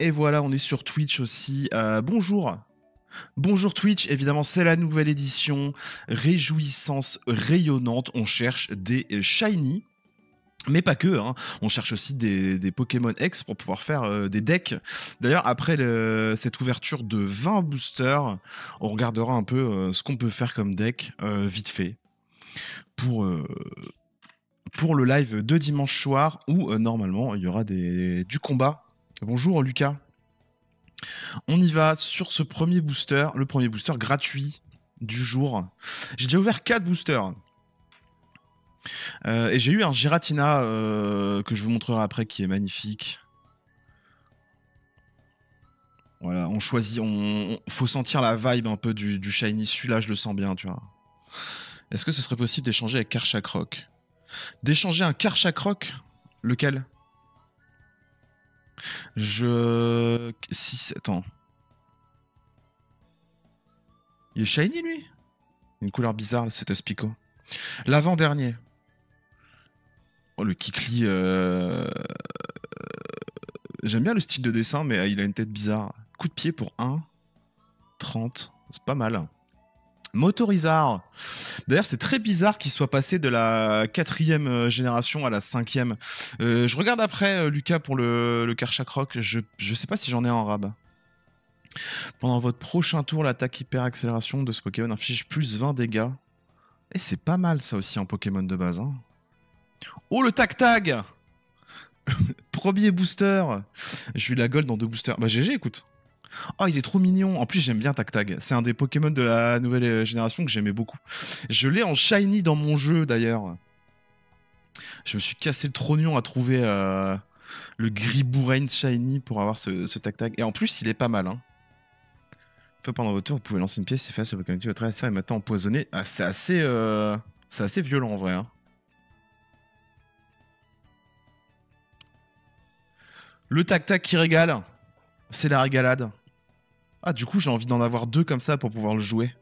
Et voilà, on est sur Twitch aussi. Bonjour. Bonjour Twitch, évidemment c'est la nouvelle édition. Réjouissance rayonnante, on cherche des shiny. Mais pas que, hein. On cherche aussi des Pokémon X pour pouvoir faire des decks. D'ailleurs, après cette ouverture de 20 boosters, on regardera un peu ce qu'on peut faire comme deck vite fait pour le live de dimanche soir où normalement il y aura du combat. Bonjour Lucas. On y va sur ce premier booster, le premier booster gratuit du jour. J'ai déjà ouvert 4 boosters. Et j'ai eu un Giratina que je vous montrerai après qui est magnifique. Voilà, on choisit, faut sentir la vibe un peu du shiny. Celui-là, je le sens bien, tu vois. Est-ce que ce serait possible d'échanger avec Karchakroc? D'échanger un Karchakroc? Lequel? Attends. Il est shiny, lui? Une couleur bizarre, cet Espico. L'avant-dernier. Oh, le Kikli. J'aime bien le style de dessin, mais il a une tête bizarre. Coup de pied pour 1. 30. C'est pas mal. Motorizard. D'ailleurs, c'est très bizarre qu'il soit passé de la 4e génération à la 5e. Je regarde après, Lucas, pour le Karchakroc. Je sais pas si j'en ai un en rab. Pendant votre prochain tour, l'attaque hyper accélération de ce Pokémon inflige plus 20 dégâts. Et c'est pas mal ça aussi en Pokémon de base. Hein. Oh, le Tac-Tag. Premier booster. J'ai eu la gold dans 2 boosters. Bah GG, écoute. Oh, il est trop mignon. En plus, j'aime bien Tac-Tag. C'est un des Pokémon de la nouvelle génération que j'aimais beaucoup. Je l'ai en shiny dans mon jeu, d'ailleurs. Je me suis cassé le trognon à trouver le Gribourain shiny pour avoir ce Tac-Tag. Et en plus, il est pas mal. Hein. Pendant votre tour, vous pouvez lancer une pièce, c'est facile, votre adversaire est maintenant empoisonné. Ah, c'est assez violent en vrai. Hein. Le tac-tac qui régale, c'est la régalade. Ah, du coup, j'ai envie d'en avoir 2 comme ça pour pouvoir le jouer.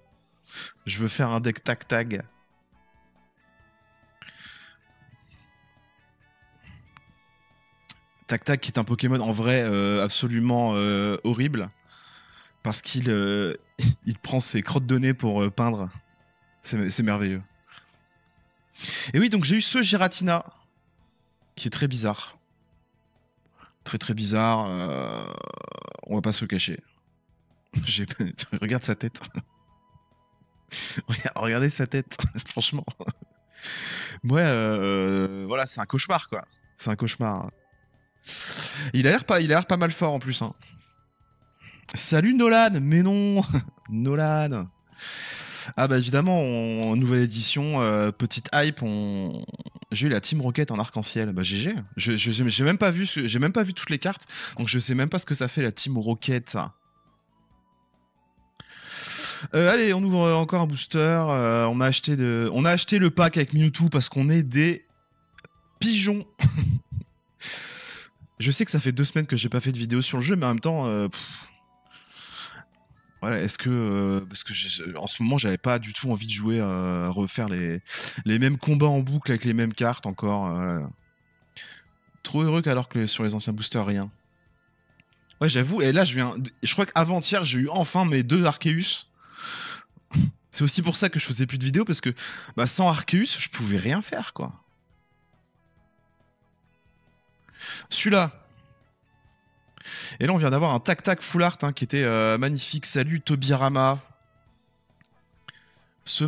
Je veux faire un deck tac-tag. Tac-tac qui est un Pokémon en vrai absolument horrible. Parce qu'il il prend ses crottes de nez pour peindre. C'est merveilleux. Et oui, donc j'ai eu ce Giratina, qui est très bizarre. Très très bizarre. On va pas se le cacher. Regarde sa tête. Regardez sa tête, franchement. Ouais, voilà, c'est un cauchemar, quoi. C'est un cauchemar. Il a l'air pas mal fort en plus. Hein. Salut Nolan, mais non, Nolan. Ah bah évidemment, en nouvelle édition, petite hype, j'ai eu la Team Rocket en arc-en-ciel. Bah GG. J'ai même pas vu toutes les cartes, donc je sais même pas ce que ça fait la Team Rocket. Allez, on ouvre encore un booster. On a acheté le pack avec Mewtwo parce qu'on est des pigeons. Je sais que ça fait 2 semaines que j'ai pas fait de vidéo sur le jeu, mais en même temps, voilà, est-ce que parce que en ce moment j'avais pas du tout envie de jouer à refaire les mêmes combats en boucle avec les mêmes cartes encore. Trop heureux qu'alors que sur les anciens boosters rien. Ouais, j'avoue. Et là, je crois qu'avant-hier j'ai eu enfin mes 2 Arceus. C'est aussi pour ça que je faisais plus de vidéos parce que bah, sans Arceus, je pouvais rien faire quoi. Celui-là. Et là, on vient d'avoir un tac-tac full art hein, qui était magnifique. Salut Tobirama. Ce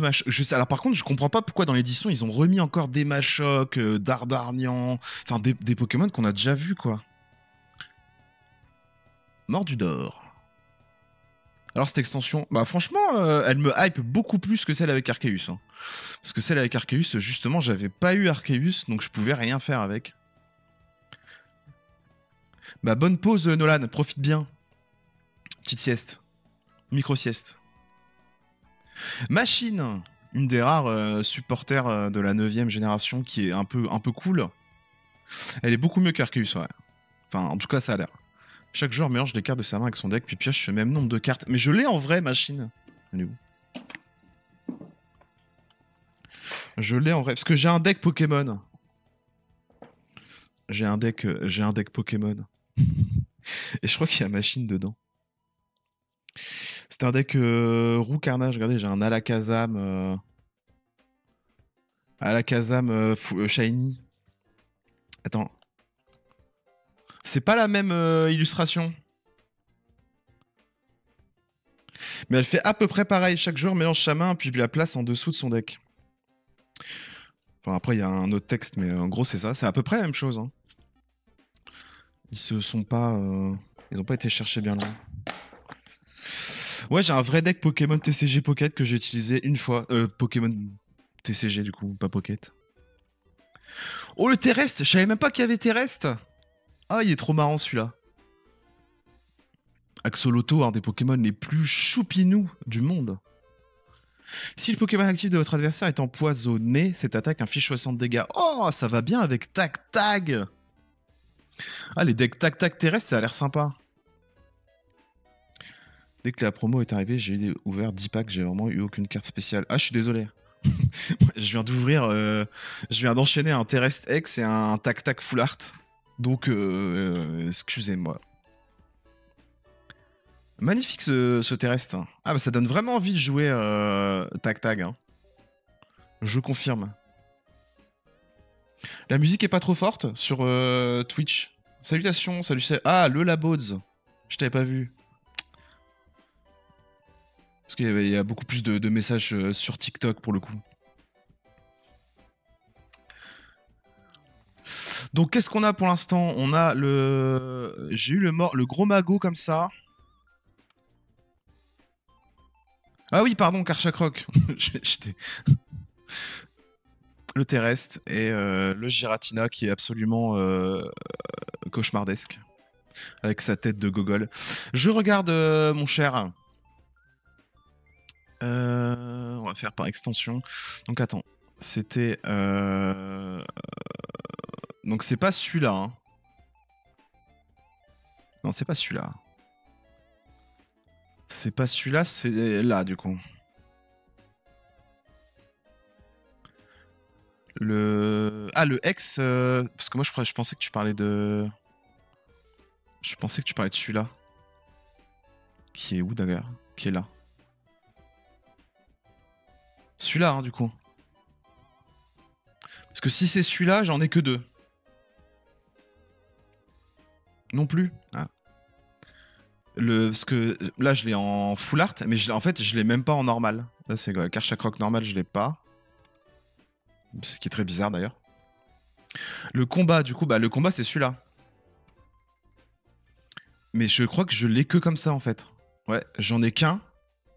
alors par contre, je comprends pas pourquoi dans l'édition ils ont remis encore des Machoc, Dardarnian, enfin des Pokémon qu'on a déjà vus quoi. Mordudor. Alors cette extension, bah franchement, elle me hype beaucoup plus que celle avec Arceus. Hein. Parce que celle avec Arceus, justement, j'avais pas eu Arceus, donc je pouvais rien faire avec. Bah bonne pause Nolan, profite bien. Petite sieste. Micro-sieste. Machine, une des rares supporters de la 9e génération qui est un peu cool. Elle est beaucoup mieux qu'Arceus, ouais. Enfin, en tout cas, ça a l'air. Chaque joueur mélange des cartes de sa main avec son deck, puis pioche le même nombre de cartes. Mais je l'ai en vrai, Machine. Elle est où? Je l'ai en vrai. Parce que j'ai un deck Pokémon. J'ai un deck Pokémon. Et je crois qu'il y a machine dedans. C'est un deck roux carnage. Regardez, j'ai un Alakazam. Alakazam shiny. Attends. C'est pas la même illustration. Mais elle fait à peu près pareil. Chaque joueur mélange sa main puis la place en dessous de son deck. Enfin, après, il y a un autre texte, mais en gros, c'est ça. C'est à peu près la même chose. Hein. Ils se sont pas... Ils ont pas été chercher bien loin. Ouais, j'ai un vrai deck Pokémon TCG Pocket que j'ai utilisé une fois. Pokémon TCG, du coup, pas Pocket. Oh, le Terrestre! Je savais même pas qu'il y avait Terrestre! Ah, il est trop marrant, celui-là. Axolotl, un des Pokémon les plus choupinous du monde. Si le Pokémon actif de votre adversaire est empoisonné, cette attaque inflige 60 dégâts. Oh, ça va bien avec Tac Tag! Ah, les decks Tac Tac terrestres, ça a l'air sympa. Dès que la promo est arrivée, j'ai ouvert 10 packs, j'ai vraiment eu aucune carte spéciale. Ah, je suis désolé. Je viens d'ouvrir, je viens d'enchaîner un Terrestre X et un Tac Tac Full Art. Donc, excusez-moi. Magnifique ce Terrestre. Ah, bah ça donne vraiment envie de jouer Tac Tag. Hein. Je confirme. La musique est pas trop forte sur Twitch. Salutations, salut. Ah, le Labods. Je t'avais pas vu. Parce qu'il y a beaucoup plus de messages sur TikTok pour le coup. Donc qu'est-ce qu'on a pour l'instant? On a le... J'ai eu le gros magot comme ça. Ah oui, pardon, Karchakroc. J'étais... Le Terrestre et le Giratina qui est absolument cauchemardesque. Avec sa tête de gogol. Je regarde, mon cher. On va faire par extension. Donc attends. C'était... Donc c'est pas celui-là. Hein. Non, c'est pas celui-là. C'est pas celui-là, c'est là du coup. Le... Ah, le X... Parce que moi je pensais que tu parlais de... Je pensais que tu parlais de celui-là. Qui est où d'ailleurs? Qui est là. Celui-là, hein, du coup. Parce que si c'est celui-là, j'en ai que 2. Non plus. Ah. Parce que là, je l'ai en full art, mais en fait, je l'ai même pas en normal. Là, c'est Karchakroc normal, je l'ai pas. Ce qui est très bizarre d'ailleurs. Le combat, du coup, bah le combat, c'est celui-là. Mais je crois que je l'ai que comme ça, en fait. Ouais, j'en ai qu'un,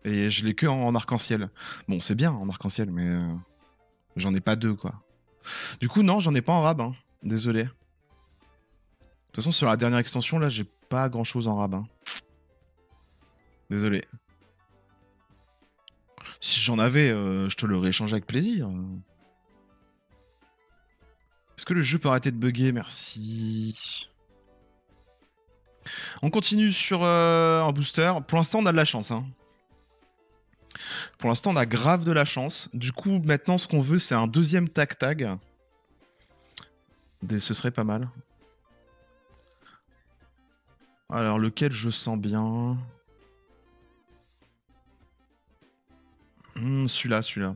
et je l'ai que en arc-en-ciel. Bon, c'est bien en arc-en-ciel, mais j'en ai pas 2, quoi. Du coup, non, j'en ai pas en rab, hein. Désolé. De toute façon, sur la dernière extension, là, j'ai pas grand-chose en rab. Hein. Désolé. Si j'en avais, je te l'aurais échangé avec plaisir. Est-ce que le jeu peut arrêter de bugger? Merci. On continue sur un booster. Pour l'instant, on a de la chance. Hein. Pour l'instant, on a grave de la chance. Du coup, maintenant, ce qu'on veut, c'est un deuxième tag-tag. Ce serait pas mal. Alors, lequel je sens bien? Celui-là, celui-là.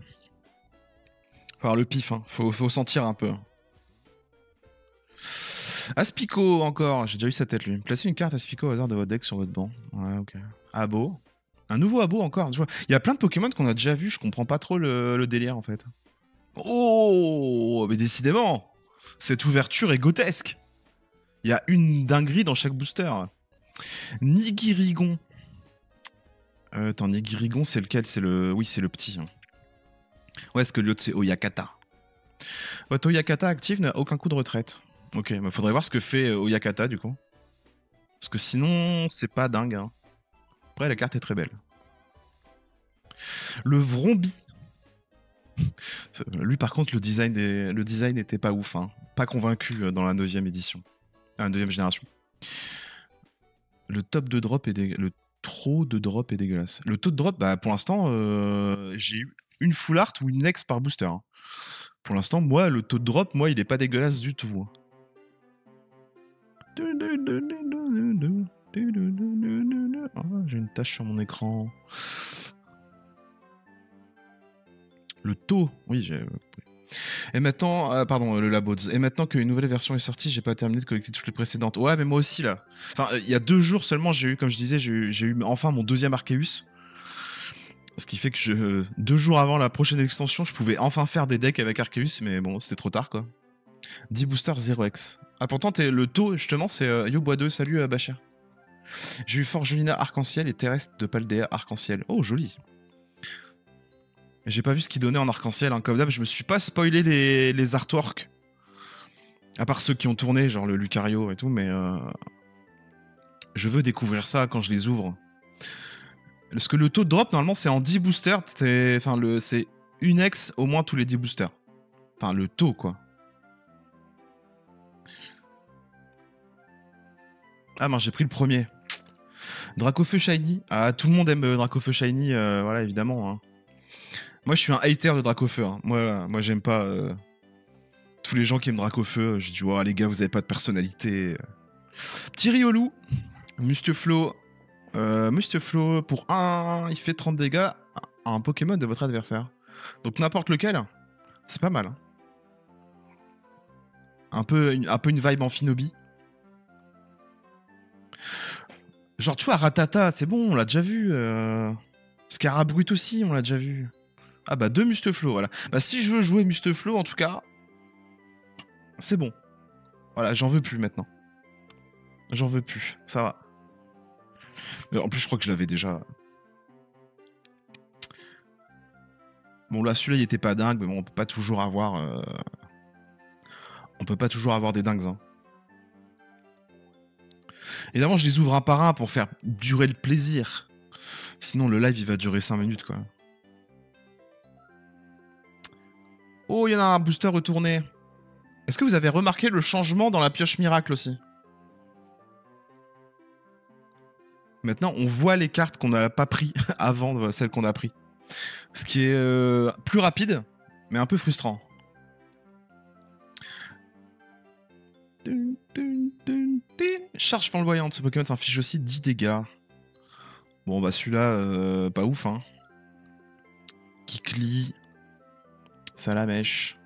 Faut avoir le pif, hein. Faut sentir un peu. Aspico encore, j'ai déjà eu sa tête lui. Placez une carte Aspico au hasard de votre deck sur votre banc. Ouais, ok. Abo. Un nouveau Abo encore. Il y a plein de Pokémon qu'on a déjà vu, je comprends pas trop le délire en fait. Oh, mais décidément, cette ouverture est grotesque. Il y a une dinguerie dans chaque booster. Nigirigon. Attends, Nigirigon, c'est lequel? C'est le... Oui, c'est le petit. Ouais, est-ce que l'autre c'est Oyakata? Votre Oyakata actif n'a aucun coup de retraite. Ok, mais faudrait voir ce que fait Oyakata du coup. Parce que sinon, c'est pas dingue. Hein. Après, la carte est très belle. Le Vrombi. Lui, par contre, le design était pas ouf. Hein. Pas convaincu dans la 9ème édition. La 9ème génération. Le top de drop est dégueulasse. Le trop de drop est dégueulasse. Le taux de drop, bah, pour l'instant, j'ai eu une full art ou une ex par booster. Hein. Pour l'instant, moi, le taux de drop, moi, il est pas dégueulasse du tout. tache sur mon écran. Le taux. Oui, j'ai... Et maintenant, pardon, le Labods. Et maintenant qu'une nouvelle version est sortie, j'ai pas terminé de collecter toutes les précédentes. Ouais, mais moi aussi, là. Enfin, il y a 2 jours seulement, j'ai eu, comme je disais, j'ai eu enfin mon 2e Arceus. Ce qui fait que 2 jours avant la prochaine extension, je pouvais enfin faire des decks avec Arceus, mais bon, c'était trop tard, quoi. 10 boosters 0x. Ah, pourtant, le taux, justement, c'est Yo Bois 2, salut Bachir. J'ai eu Forgelina Arc-en-Ciel et Terrestre de Paldea Arc-en-Ciel. Oh, joli. J'ai pas vu ce qu'il donnait en Arc-en-Ciel, hein. Comme d'hab, je me suis pas spoilé les artworks. À part ceux qui ont tourné, genre le Lucario et tout, mais je veux découvrir ça quand je les ouvre. Parce que le taux de drop, normalement, c'est en 10 boosters. Enfin, c'est une X au moins tous les 10 boosters. Enfin, le taux, quoi. Ah, mince, j'ai pris le premier. Dracofeu Shiny. Ah, tout le monde aime Dracofeu Shiny, voilà, évidemment. Hein. Moi, je suis un hater de Dracofeu. Hein. Moi, j'aime pas tous les gens qui aiment Dracofeu. J'ai dit, oh, les gars, vous avez pas de personnalité. Petit Riolu. Mustaflo. Mustaflo, pour 1, il fait 30 dégâts à un Pokémon de votre adversaire. Donc n'importe lequel, c'est pas mal. Hein. Un peu une vibe Amphinobi. Genre, tu vois, Ratata, c'est bon, on l'a déjà vu. Scarabrut aussi, on l'a déjà vu. Ah bah 2 Mustaflo, voilà. Bah si je veux jouer Mustaflo, en tout cas, c'est bon. Voilà, j'en veux plus maintenant. J'en veux plus, ça va. En plus, je crois que je l'avais déjà. Bon, là, celui-là, il était pas dingue, mais bon, on peut pas toujours avoir... On peut pas toujours avoir des dingues, hein. Évidemment, je les ouvre un par un pour faire durer le plaisir. Sinon, le live, il va durer 5 minutes, quoi. Oh, il y en a un booster retourné. Est-ce que vous avez remarqué le changement dans la pioche miracle aussi? Maintenant, on voit les cartes qu'on n'a pas pris avant celles qu'on a pris. Ce qui est plus rapide, mais un peu frustrant. Charge flamboyante, ce Pokémon s'inflige aussi 10 dégâts. Bon, bah celui-là, pas ouf, hein. Kikli. Salamèche.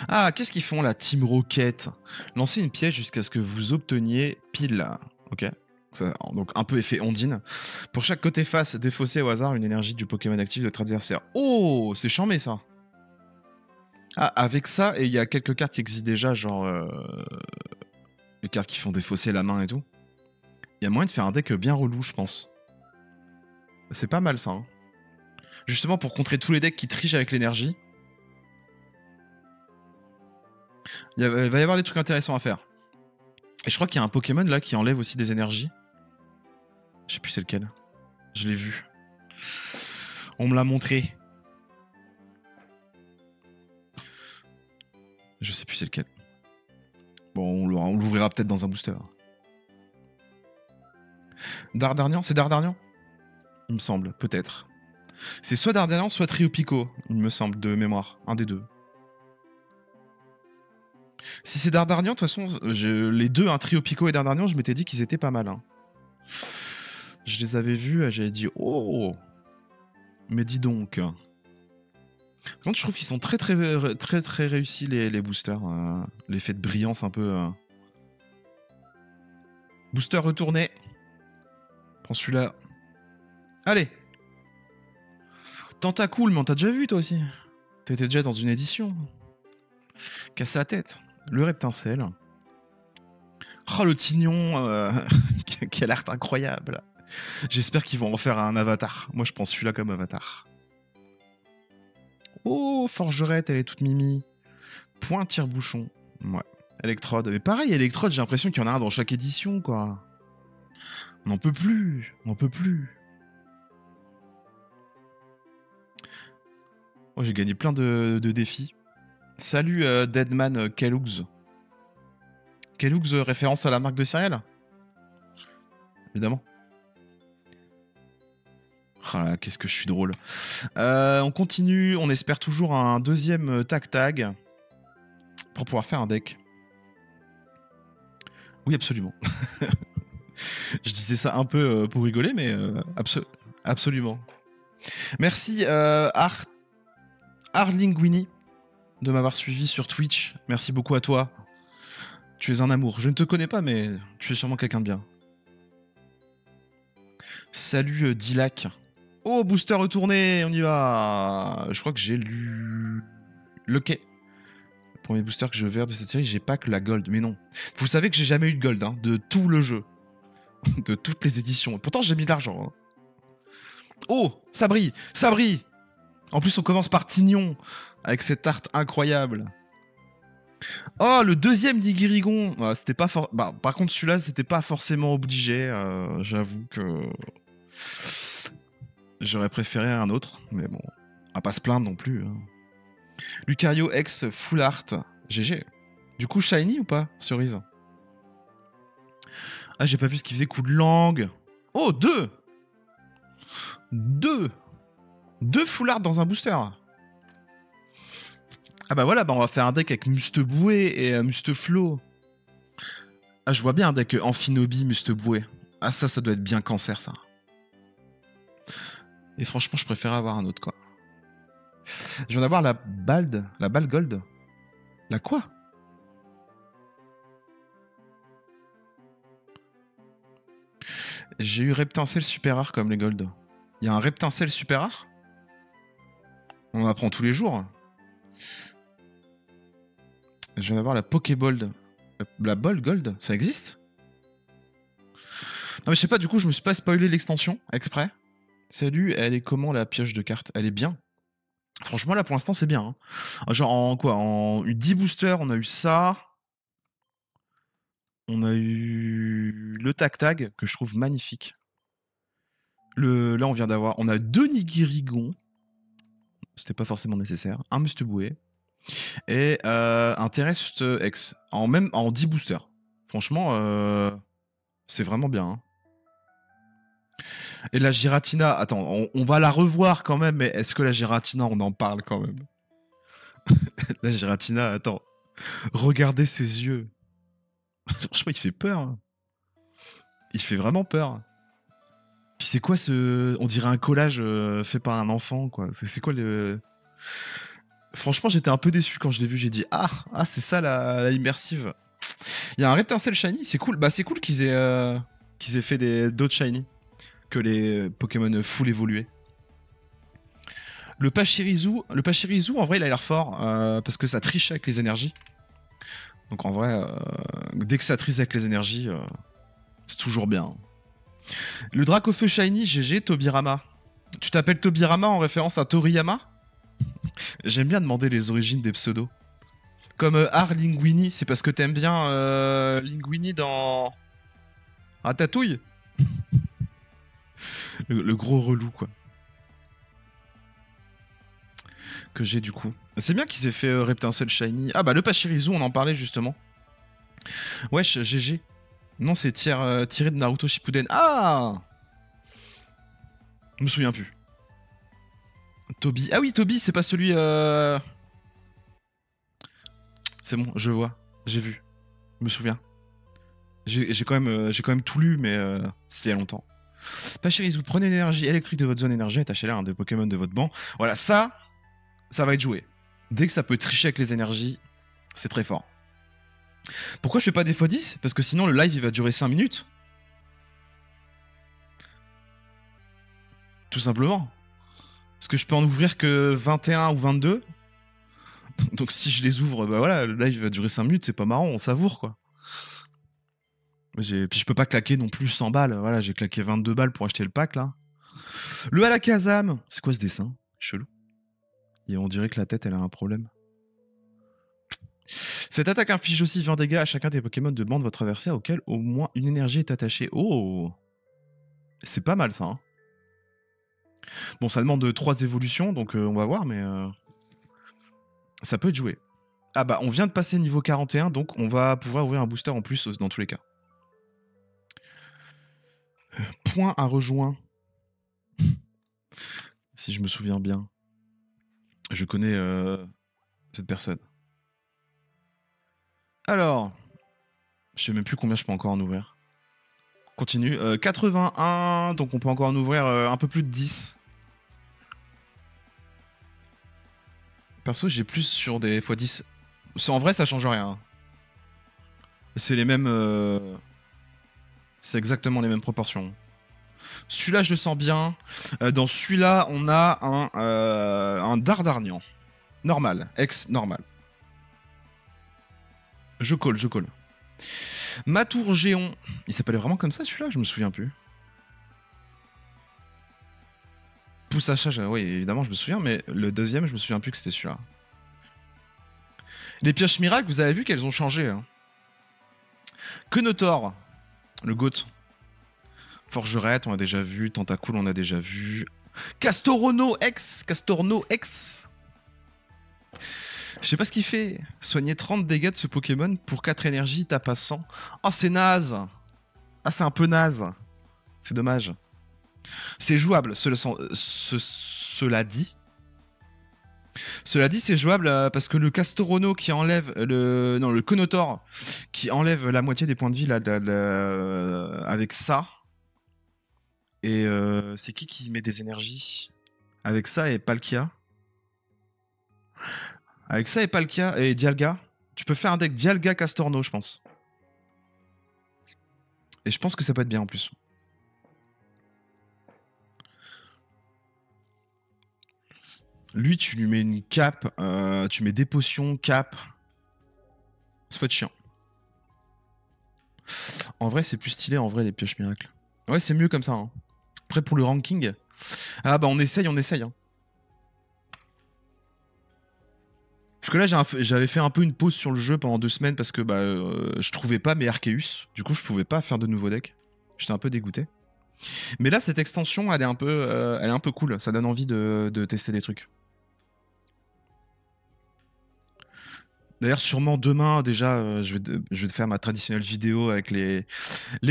Ah, qu'est-ce qu'ils font, la Team Rocket? Lancez une pièce jusqu'à ce que vous obteniez pile. Ok. Ça, donc un peu effet ondine. Pour chaque côté face, défaussez au hasard une énergie du Pokémon actif de votre adversaire. Oh, c'est charmé ça. Ah, avec ça, et il y a quelques cartes qui existent déjà, genre les cartes qui font défausser la main et tout. Il y a moyen de faire un deck bien relou, je pense. C'est pas mal ça. Hein. Justement pour contrer tous les decks qui trichent avec l'énergie. Il va y avoir des trucs intéressants à faire. Et je crois qu'il y a un Pokémon là qui enlève aussi des énergies. Je sais plus c'est lequel. Je l'ai vu. On me l'a montré. Je sais plus c'est lequel. Bon, on l'ouvrira peut-être dans un booster. Dardarnian, c'est Dardarnian? Il me semble, peut-être. C'est soit Dardarnian, soit Triopico, il me semble, de mémoire. Un des deux. Si c'est Dardarnian, de toute façon, les deux, un Triopico et Dardarnian, je m'étais dit qu'ils étaient pas mal. Hein. Je les avais vus, j'avais dit « Oh !» Mais dis donc. Par contre, je trouve qu'ils sont très réussis, les boosters. L'effet de brillance un peu... Booster retourné. Prends celui-là. Allez. Tentacool, mais on t'a déjà vu, toi aussi. T'étais déjà dans une édition. Casse la tête. Le reptincelle. Oh, le tignon qui a l'air incroyable. J'espère qu'ils vont en faire un avatar. Moi, je pense celui-là comme avatar. Oh, Forgerette, elle est toute mimi. Point tire-bouchon. Ouais. Electrode. Mais pareil, Electrode, j'ai l'impression qu'il y en a un dans chaque édition, quoi. On n'en peut plus. On n'en peut plus. Oh, j'ai gagné plein de défis. Salut Deadman Kellogg's. Kellogg's, référence à la marque de céréales. Évidemment. Oh là, qu'est-ce que je suis drôle. On continue, on espère toujours un deuxième tag pour pouvoir faire un deck. Oui, absolument. Je disais ça un peu pour rigoler, mais absolument. Merci Arlinguini de m'avoir suivi sur Twitch. Merci beaucoup à toi. Tu es un amour. Je ne te connais pas, mais tu es sûrement quelqu'un de bien. Salut Dilac. Oh, booster retourné, on y va. Je crois que j'ai lu le quai. Le premier booster que je vais de cette série, j'ai pas que la gold, mais non. Vous savez que j'ai jamais eu de gold, hein, de tout le jeu. De toutes les éditions. Pourtant, j'ai mis de l'argent. Hein. Oh, ça brille, ça brille. En plus, on commence par Tignon, avec cette art incroyable. Oh, le deuxième d'Igirigon. Ah, c'était pas par contre, celui-là, c'était pas forcément obligé. J'avoue que j'aurais préféré un autre, mais bon, on va pas se plaindre non plus. Hein. Lucario X Full Art, GG. Du coup, shiny ou pas, cerise? Ah, j'ai pas vu ce qu'il faisait, coup de langue. Oh, deux Full Art dans un booster. Ah bah voilà, bah on va faire un deck avec Musteboué et Musteflo. Ah, je vois bien un deck Amphinobi, Musteboué. Ah, ça doit être bien cancer, ça. Et franchement, je préférais avoir un autre, quoi. Je viens d'avoir la balle gold. La quoi? J'ai eu Reptincelle super rare comme les gold. Il y a un Reptincelle super rare? On en apprend tous les jours. Je viens d'avoir la Pokéball. La Ball Gold, ça existe? Non mais je sais pas, du coup je me suis pas spoilé l'extension, exprès. Salut, elle est comment la pioche de cartes? Elle est bien. Franchement là pour l'instant c'est bien. Hein. Genre en quoi? En 10 boosters, on a eu ça. On a eu le Tac Tag, que je trouve magnifique. Là on vient d'avoir... On a 2 Nigirigon. C'était pas forcément nécessaire. Un Musteboué. Et un Terrestre X. En 10 boosters. Franchement, c'est vraiment bien. Hein. Et la Giratina, attends, on va la revoir quand même, mais est-ce que la Giratina, on en parle quand même? La Giratina, attends. Regardez ses yeux. Franchement, il fait peur. Hein. Il fait vraiment peur. Puis c'est quoi ce... On dirait un collage fait par un enfant, quoi. C'est quoi le... Franchement, j'étais un peu déçu quand je l'ai vu. J'ai dit, ah c'est ça la immersive. Il y a un Reptincelle Shiny, c'est cool. Bah, c'est cool qu'ils aient fait d'autres Shiny que les Pokémon full évolués. Le Pachirisu, en vrai, il a l'air fort parce que ça triche avec les énergies. Donc en vrai, dès que ça triche avec les énergies, c'est toujours bien. Le Dracofeu Shiny, GG, Tobirama. Tu t'appelles Tobirama en référence à Toriyama? J'aime bien demander les origines des pseudos. Comme Linguini, c'est parce que t'aimes bien Linguini dans Ratatouille. le gros relou, quoi. Que j'ai du coup. C'est bien qu'ils aient fait Reptincelle Shiny. Ah bah le Pachirisu, on en parlait justement. Wesh, GG. Non, c'est tiré de Naruto Shippuden. Ah! Je me souviens plus. Toby. Ah oui, Toby, c'est pas celui... C'est bon, je vois. J'ai vu. Je me souviens. J'ai quand même tout lu, mais c'était il y a longtemps. Pachirisu, prenez l'énergie électrique de votre zone énergie, attachez-la à un des Pokémon de votre banc. Voilà, ça va être joué. Dès que ça peut tricher avec les énergies, c'est très fort. Pourquoi je fais pas des x10? Parce que sinon le live il va durer 5 minutes. Tout simplement. Parce que je peux en ouvrir que 21 ou 22. Donc si je les ouvre, bah voilà, le live va durer 5 minutes, c'est pas marrant, on savoure quoi. Puis je peux pas claquer non plus 100 balles. Voilà, j'ai claqué 22 balles pour acheter le pack là. Le Alakazam. C'est quoi ce dessin? Chelou. Et on dirait que la tête elle a un problème. Cette attaque inflige aussi 20 dégâts à chacun des Pokémon de bande de votre adversaire auquel au moins une énergie est attachée. Oh! C'est pas mal ça. Hein. Bon, ça demande 3 évolutions, donc on va voir, mais ça peut être joué. Ah bah, on vient de passer niveau 41, donc on va pouvoir ouvrir un booster en plus dans tous les cas. Point à rejoint. Si je me souviens bien. Je connais cette personne. Alors, je sais même plus combien je peux encore en ouvrir. Continue. 81, donc on peut encore en ouvrir un peu plus de 10. Perso, j'ai plus sur des x10. En vrai, ça change rien. C'est les mêmes... C'est exactement les mêmes proportions. Celui-là, je le sens bien. Dans celui-là, on a un Dardarnian. Normal. Ex-normal. Je colle. Matourgéon. Il s'appelait vraiment comme ça, celui-là? Je me souviens plus. Pousse à chat, oui, évidemment, je me souviens, mais le deuxième, je me souviens plus que c'était celui-là. Les pioches miracles, vous avez vu qu'elles ont changé. Hein. Quenotor, le GOAT. Forgerette, on a déjà vu. Tentacool, on a déjà vu. Castorno X. Je sais pas ce qu'il fait. Soigner 30 dégâts de ce Pokémon pour 4 énergies, tape à 100. Oh, c'est naze. Ah, c'est un peu naze. C'est dommage. C'est jouable, cela dit. Cela dit, c'est jouable parce que le Castorono qui enlève le Quenotor qui enlève la moitié des points de vie là, avec ça. Et c'est qui met des énergies? Avec ça et Palkia. Avec ça et Palkia et Dialga. Tu peux faire un deck Dialga Castorno, je pense. Et je pense que ça peut être bien en plus. Lui, tu lui mets une cape, tu mets des potions, cape. Ça peut être chiant. En vrai, c'est plus stylé, en vrai, les pioches miracles. Ouais, c'est mieux comme ça. Hein. Après, pour le ranking... Ah bah, on essaye. Hein. Parce que là, j'avais fait un peu une pause sur le jeu pendant 2 semaines parce que bah, je trouvais pas mes Arceus. Du coup, je pouvais pas faire de nouveaux decks. J'étais un peu dégoûté. Mais là, cette extension, elle est un peu cool. Ça donne envie de tester des trucs. D'ailleurs, sûrement demain, déjà, je vais faire ma traditionnelle vidéo avec les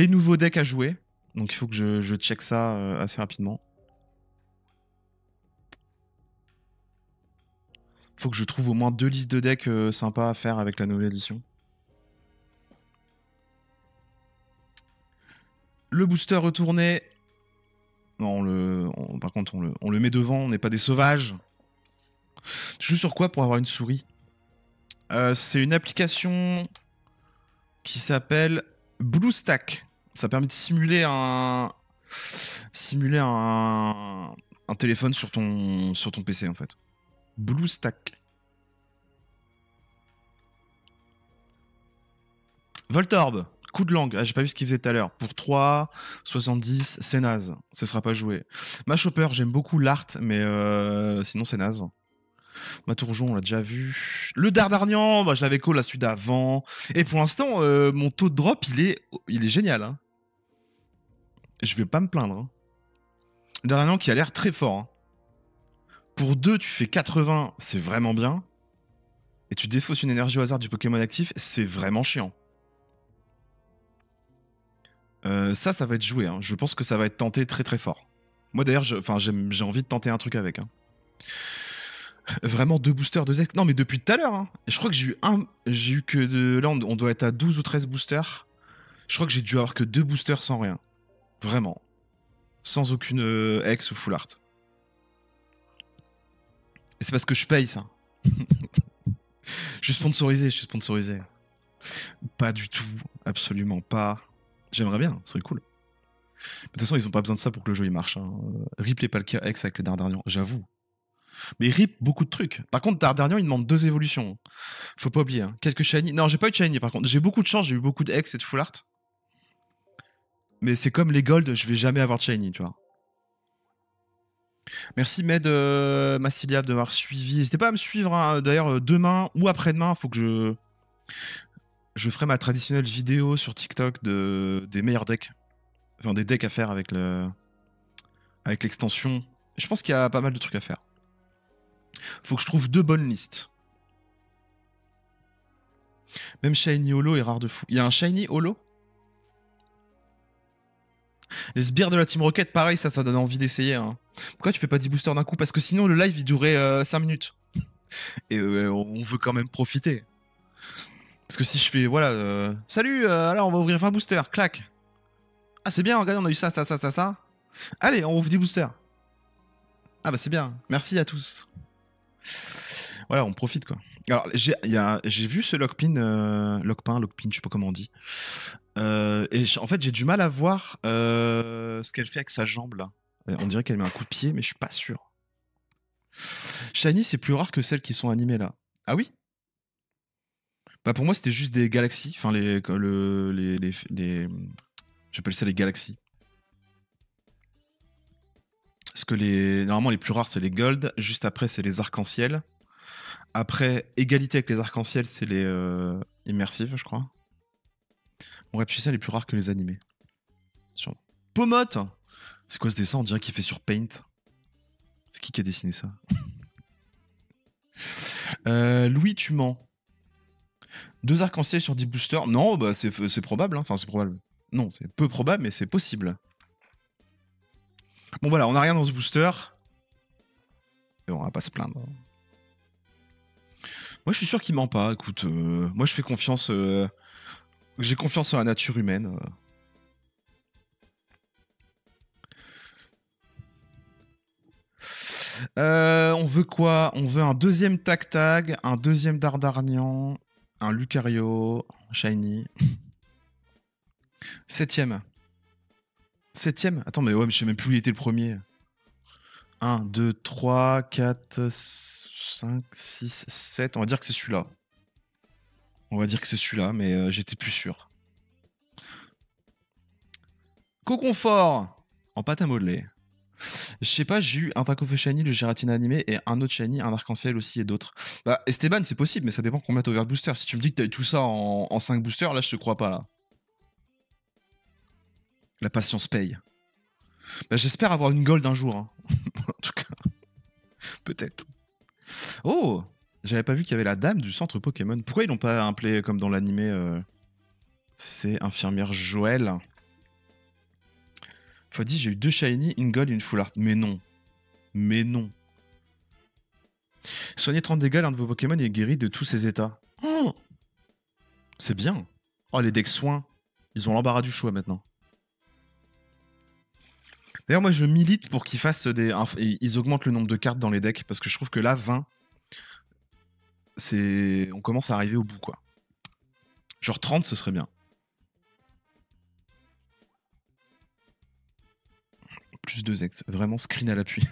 nouveaux decks à jouer. Donc, il faut que je check ça assez rapidement. Faut que je trouve au moins 2 listes de decks sympas à faire avec la nouvelle édition. Le booster retourné. Non, par contre, on le met devant, on n'est pas des sauvages. Tu joues sur quoi pour avoir une souris? C'est une application qui s'appelle BlueStack. Ça permet de simuler un téléphone sur ton PC en fait. BlueStack. Voltorb, coup de langue. Ah, j'ai pas vu ce qu'il faisait tout à l'heure. Pour 3, 70, c'est naze. Ce sera pas joué. Ma Chopper, j'aime beaucoup l'art, mais sinon c'est naze. Ma Tourjon, on l'a déjà vu. Le Dardarnian, bah, je l'avais call à celui d'avant. Et pour l'instant, mon taux de drop, il est génial. Hein. Je vais pas me plaindre. Hein. Le Dardarnian qui a l'air très fort. Hein. Pour 2, tu fais 80, c'est vraiment bien. Et tu défausses une énergie au hasard du Pokémon actif, c'est vraiment chiant. Ça va être joué. Hein. Je pense que ça va être tenté très très fort. Moi d'ailleurs, j'ai envie de tenter un truc avec. Hein. Vraiment 2 boosters, 2 ex. Non, mais depuis tout à l'heure. Hein. Je crois que j'ai eu que de. Là, on doit être à 12 ou 13 boosters. Je crois que j'ai dû avoir que 2 boosters sans rien. Vraiment. Sans aucune ex ou full art. Et c'est parce que je paye ça. Je suis sponsorisé. Pas du tout. Absolument pas. J'aimerais bien, ce serait cool. De toute façon, ils ont pas besoin de ça pour que le jeu il marche. Hein. Rip les Palkia X avec les Dardarnian, j'avoue. Mais rip beaucoup de trucs. Par contre, Dardarnian, il demande 2 évolutions. Faut pas oublier. Hein. Quelques shiny. Non, j'ai pas eu de shiny par contre. J'ai beaucoup de chance, j'ai eu beaucoup de X et de full art. Mais c'est comme les gold, je vais jamais avoir de shiny, tu vois. Merci Med Massiliab de m'avoir suivi. N'hésitez pas à me suivre. Hein. D'ailleurs, demain ou après-demain, faut que je ferai ma traditionnelle vidéo sur TikTok des meilleurs decks. Enfin, des decks à faire avec l'extension. Je pense qu'il y a pas mal de trucs à faire. Faut que je trouve 2 bonnes listes. Même Shiny Holo est rare de fou. Il y a un Shiny Holo? Les sbires de la Team Rocket, pareil, ça donne envie d'essayer. Hein. Pourquoi tu fais pas 10 boosters d'un coup? Parce que sinon, le live, il durait 5 minutes. Et on veut quand même profiter. Parce que si je fais, voilà, salut, alors on va ouvrir 20 boosters, clac. Ah, c'est bien, regardez, on a eu ça, ça, ça, ça, ça. Allez, on ouvre des boosters. Ah bah c'est bien. Merci à tous. Voilà, on profite quoi. Alors, j'ai vu ce lockpin, lockpin, je sais pas comment on dit. En fait, j'ai du mal à voir ce qu'elle fait avec sa jambe là. On dirait qu'elle met un coup de pied, mais je suis pas sûr. Shiny, c'est plus rare que celles qui sont animées là. Ah oui? Bah pour moi, c'était juste des galaxies. Enfin, j'appelle ça les galaxies. Parce que normalement, les plus rares, c'est les gold. Juste après, c'est les arcs-en-ciel. Après, égalité avec les arcs-en-ciel, c'est les immersives, je crois. Bon, ouais, puis ça, les plus rares que les animés. Pomote! C'est quoi ce dessin? On dirait qu'il fait sur Paint. C'est qui a dessiné ça? Louis, tu mens. 2 arcs-en-ciel sur 10 boosters? Non, bah c'est probable. Hein. Enfin, c'est probable. Non, c'est peu probable, mais c'est possible. Bon, voilà, on a rien dans ce booster. Et bon, on va pas se plaindre. Moi, je suis sûr qu'il ment pas. Écoute, moi, je fais confiance. J'ai confiance en la nature humaine. On veut quoi? On veut un deuxième Tag-Tag, un deuxième Dardarnian, un Lucario, Shiny. 7ème. 7ème? Attends, mais ouais, mais je sais même plus où il était le premier. 1, 2, 3, 4, 5, 6, 7. On va dire que c'est celui-là. On va dire que c'est celui-là, mais j'étais plus sûr. Coconfort en pâte à modeler. Je sais pas, j'ai eu un Taco Shiny, le Giratina animé, et un autre Shiny, un arc-en-ciel aussi, et d'autres. Bah, Esteban, c'est possible, mais ça dépend combien t'as ouvert de booster. Si tu me dis que t'as eu tout ça en 5 boosters, là, je te crois pas, là. La patience paye. Bah, j'espère avoir une gold un jour. Hein. En tout cas, peut-être. Oh! J'avais pas vu qu'il y avait la dame du centre Pokémon. Pourquoi ils l'ont pas appelé comme dans l'animé C'est infirmière Joël. Fois 10, j'ai eu 2 shiny, une gold et une full art. Mais non. Mais non. Soignez 30 dégâts, l'un de vos Pokémon est guéri de tous ses états. Oh, c'est bien. Oh, les decks soins. Ils ont l'embarras du choix maintenant. D'ailleurs, moi, je milite pour qu'ils fassent ils augmentent le nombre de cartes dans les decks, parce que je trouve que là, 20, on commence à arriver au bout, quoi. Genre 30, ce serait bien. Plus 2 ex. Vraiment, screen à l'appui.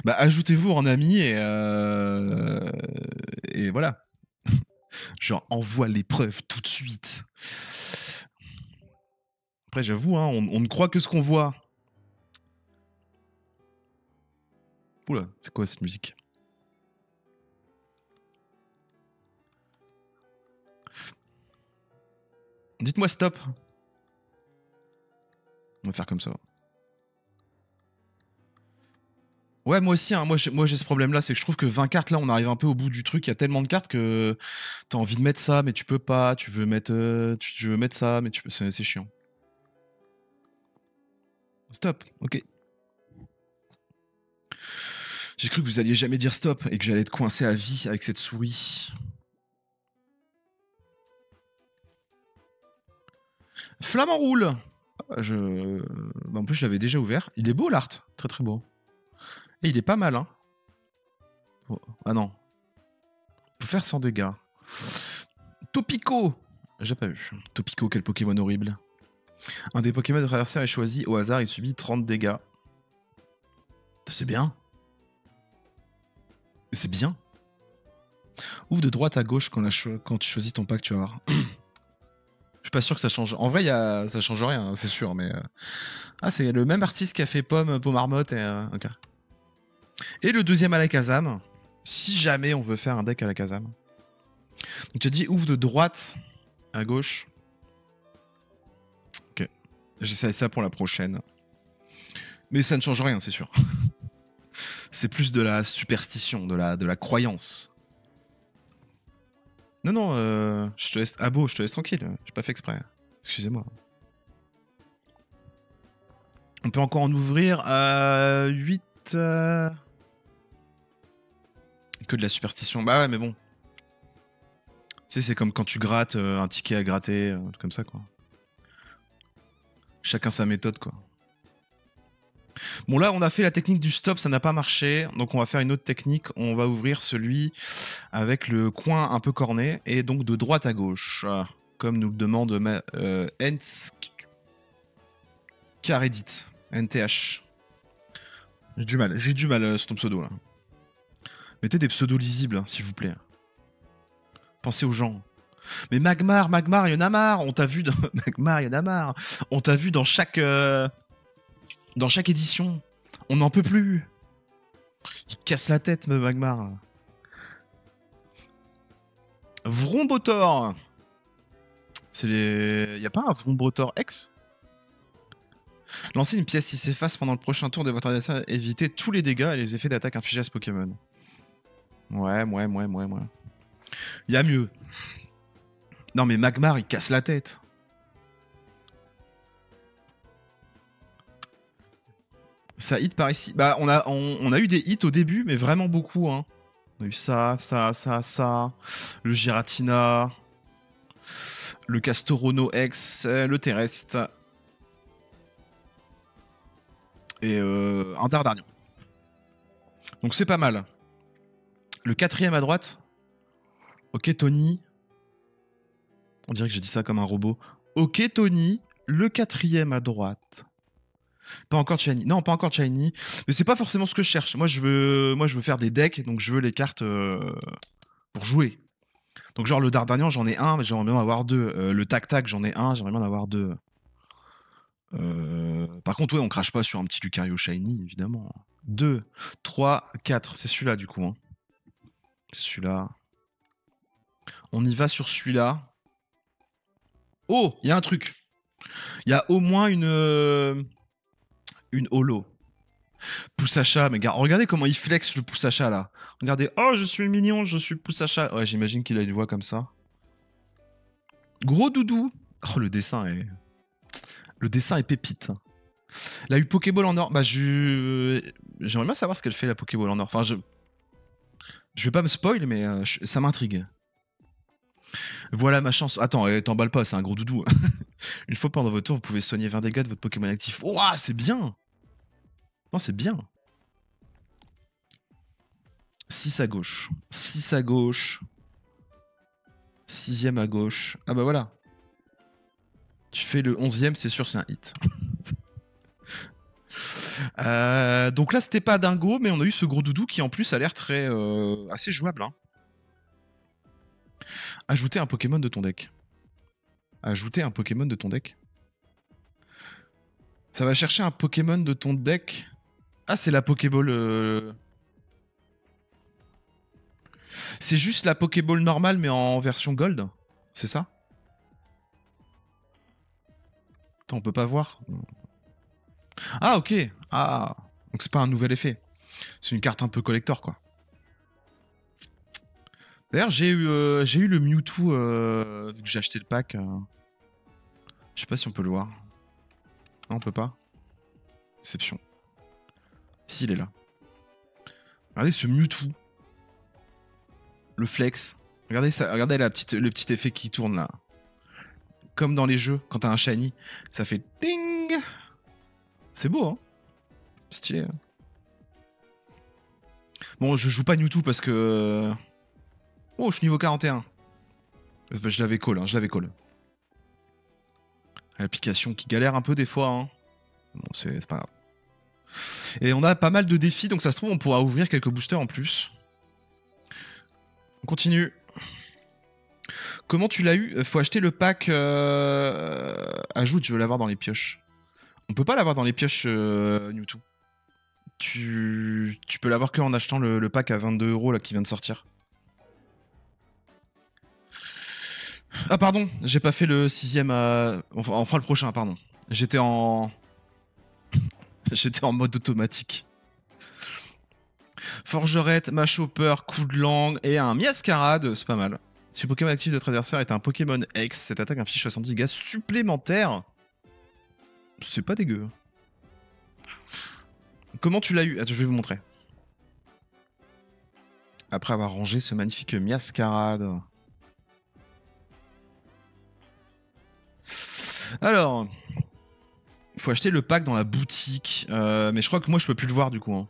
Bah, ajoutez-vous en ami et voilà. Genre, envoie l'épreuve tout de suite. Après, j'avoue, hein, on ne croit que ce qu'on voit. Oula, c'est quoi cette musique? Dites-moi stop. On va faire comme ça. Ouais, moi aussi, hein, moi j'ai ce problème-là, c'est que je trouve que 20 cartes, là, on arrive un peu au bout du truc. Il y a tellement de cartes que t'as envie de mettre ça, mais tu peux pas. Tu veux mettre ça, mais c'est chiant. Stop, ok. J'ai cru que vous alliez jamais dire stop et que j'allais être coincé à vie avec cette souris. Flamant roule. Bah, en plus, je l'avais déjà ouvert. Il est beau, l'art. Très très beau. Et il est pas mal, hein. Oh. Ah non. On peut faire 100 dégâts. Topico. J'ai pas vu. Topico, quel Pokémon horrible. Un des Pokémon de traversaire est choisi au hasard, il subit 30 dégâts. C'est bien. C'est bien. Ouvre de droite à gauche quand tu choisis ton pack, tu vas voir. Je suis pas sûr que ça change. En vrai, ça change rien, c'est sûr, mais. Ah, c'est le même artiste qui a fait Pomme, Marmotte et. Ok. Et le deuxième Alakazam. Si jamais on veut faire un deck Alakazam. Donc tu as dit ouvre de droite à gauche. Ok. J'essaie ça pour la prochaine. Mais ça ne change rien, c'est sûr. C'est plus de la superstition, de la croyance. Non, non, je te laisse. Ah beau, je te laisse tranquille. J'ai pas fait exprès. Excusez-moi. On peut encore en ouvrir 8. Que de la superstition. Bah ouais, mais bon. Tu sais, c'est comme quand tu grattes un ticket à gratter, comme ça, quoi. Chacun sa méthode, quoi. Bon, là, on a fait la technique du stop, ça n'a pas marché. Donc, on va faire une autre technique. On va ouvrir celui avec le coin un peu corné. Et donc, de droite à gauche. Comme nous le demande Hens Caredit. NTH. J'ai du mal sur ton pseudo, là. Mettez des pseudos lisibles, hein, s'il vous plaît. Pensez aux gens. Mais Magmar, il y en a marre. On t'a vu dans... Magmar, il y en a marre. On t'a vu dans chaque édition. On n'en peut plus. Il casse la tête, Magmar. Vrombotor. C'est les... Y a pas un Vrombotor X? Lancez une pièce qui s'efface pendant le prochain tour de votre adversaire. Évitez tous les dégâts et les effets d'attaque infligés à ce Pokémon. Ouais. Y a mieux. Non mais Magmar, il casse la tête. Ça hit par ici. Bah on a eu des hits au début, mais vraiment beaucoup. Hein. On a eu ça. Le Giratina. Le Castorono X. Le Terrestre. Et un Dardarnian. Donc c'est pas mal. Le 4ème à droite. Ok Tony. On dirait que j'ai dit ça comme un robot. Ok Tony. Le 4ème à droite. Pas encore Shiny. Non, pas encore Shiny. Mais c'est pas forcément ce que je cherche. Moi, je veux faire des decks, donc je veux les cartes pour jouer. Donc genre le Dardarnian, j'en ai un, mais j'aimerais bien en avoir deux. Le Tac-Tac, j'en ai un, j'aimerais bien en avoir deux. Par contre, ouais, on crache pas sur un petit Lucario Shiny, évidemment. 2, 3, 4. C'est celui-là, du coup. Hein. C'est celui-là. On y va sur celui-là. Oh, il y a un truc. Il y a au moins une holo. Poussacha, mais regardez comment il flex le Poussacha là. Regardez, oh je suis mignon, je suis Poussacha. Ouais, j'imagine qu'il a une voix comme ça. Gros doudou. Oh le dessin est pépite. Elle a eu Pokéball en or. Bah j'aimerais bien savoir ce qu'elle fait la Pokéball en or. Enfin je vais pas me spoil mais ça m'intrigue. Voilà ma chance. Attends, t'emballe pas, c'est un gros doudou. Une fois pendant votre tour, vous pouvez soigner 20 dégâts de votre Pokémon actif. Oh, c'est bien. Non, c'est bien. 6 à gauche. 6 à gauche. 6ème à gauche. Ah bah voilà. Tu fais le 11ème, c'est sûr, c'est un hit. Donc là, c'était pas dingo, mais on a eu ce gros doudou qui en plus a l'air très assez jouable. Hein. Ajouter un Pokémon de ton deck. Ajouter un Pokémon de ton deck. Ça va chercher un Pokémon de ton deck. Ah, c'est la Pokéball. C'est juste la Pokéball normale, mais en version Gold. C'est ça? Attends, on peut pas voir. Ah, ok. Ah, donc c'est pas un nouvel effet. C'est une carte un peu collector, quoi. D'ailleurs, j'ai eu le Mewtwo, vu que j'ai acheté le pack. Je sais pas si on peut le voir. Non, on peut pas. Exception. Si, il est là. Regardez ce Mewtwo. Le flex. Regardez ça, regardez le petit effet qui tourne là. Comme dans les jeux, quand t'as un shiny, ça fait ding. C'est beau, hein. Stylé. Hein. Bon, je joue pas Mewtwo parce que... Oh, je suis niveau 41. Enfin, je l'avais call, hein, je l'avais call. L'application qui galère un peu des fois, hein. Bon, c'est pas grave. Et on a pas mal de défis, donc ça se trouve, on pourra ouvrir quelques boosters en plus. On continue. Comment tu l'as eu? Faut acheter le pack... Ajoute, je veux l'avoir dans les pioches. On peut pas l'avoir dans les pioches Mewtwo. Tu peux l'avoir que en achetant le pack à 22 € là qui vient de sortir. Ah pardon, j'ai pas fait le 6ème à... On fera le prochain, pardon. J'étais en... J'étais en mode automatique. Forgerette, Machopper, coup de langue et un Miascarade, c'est pas mal. Si le Pokémon actif de votre adversaire est un Pokémon X, cette attaque inflige 70 dégâts supplémentaires. C'est pas dégueu. Comment tu l'as eu? Attends, je vais vous montrer. Après avoir rangé ce magnifique Miascarade. Alors... Faut acheter le pack dans la boutique. Mais je crois que moi, je peux plus le voir, du coup. Hein.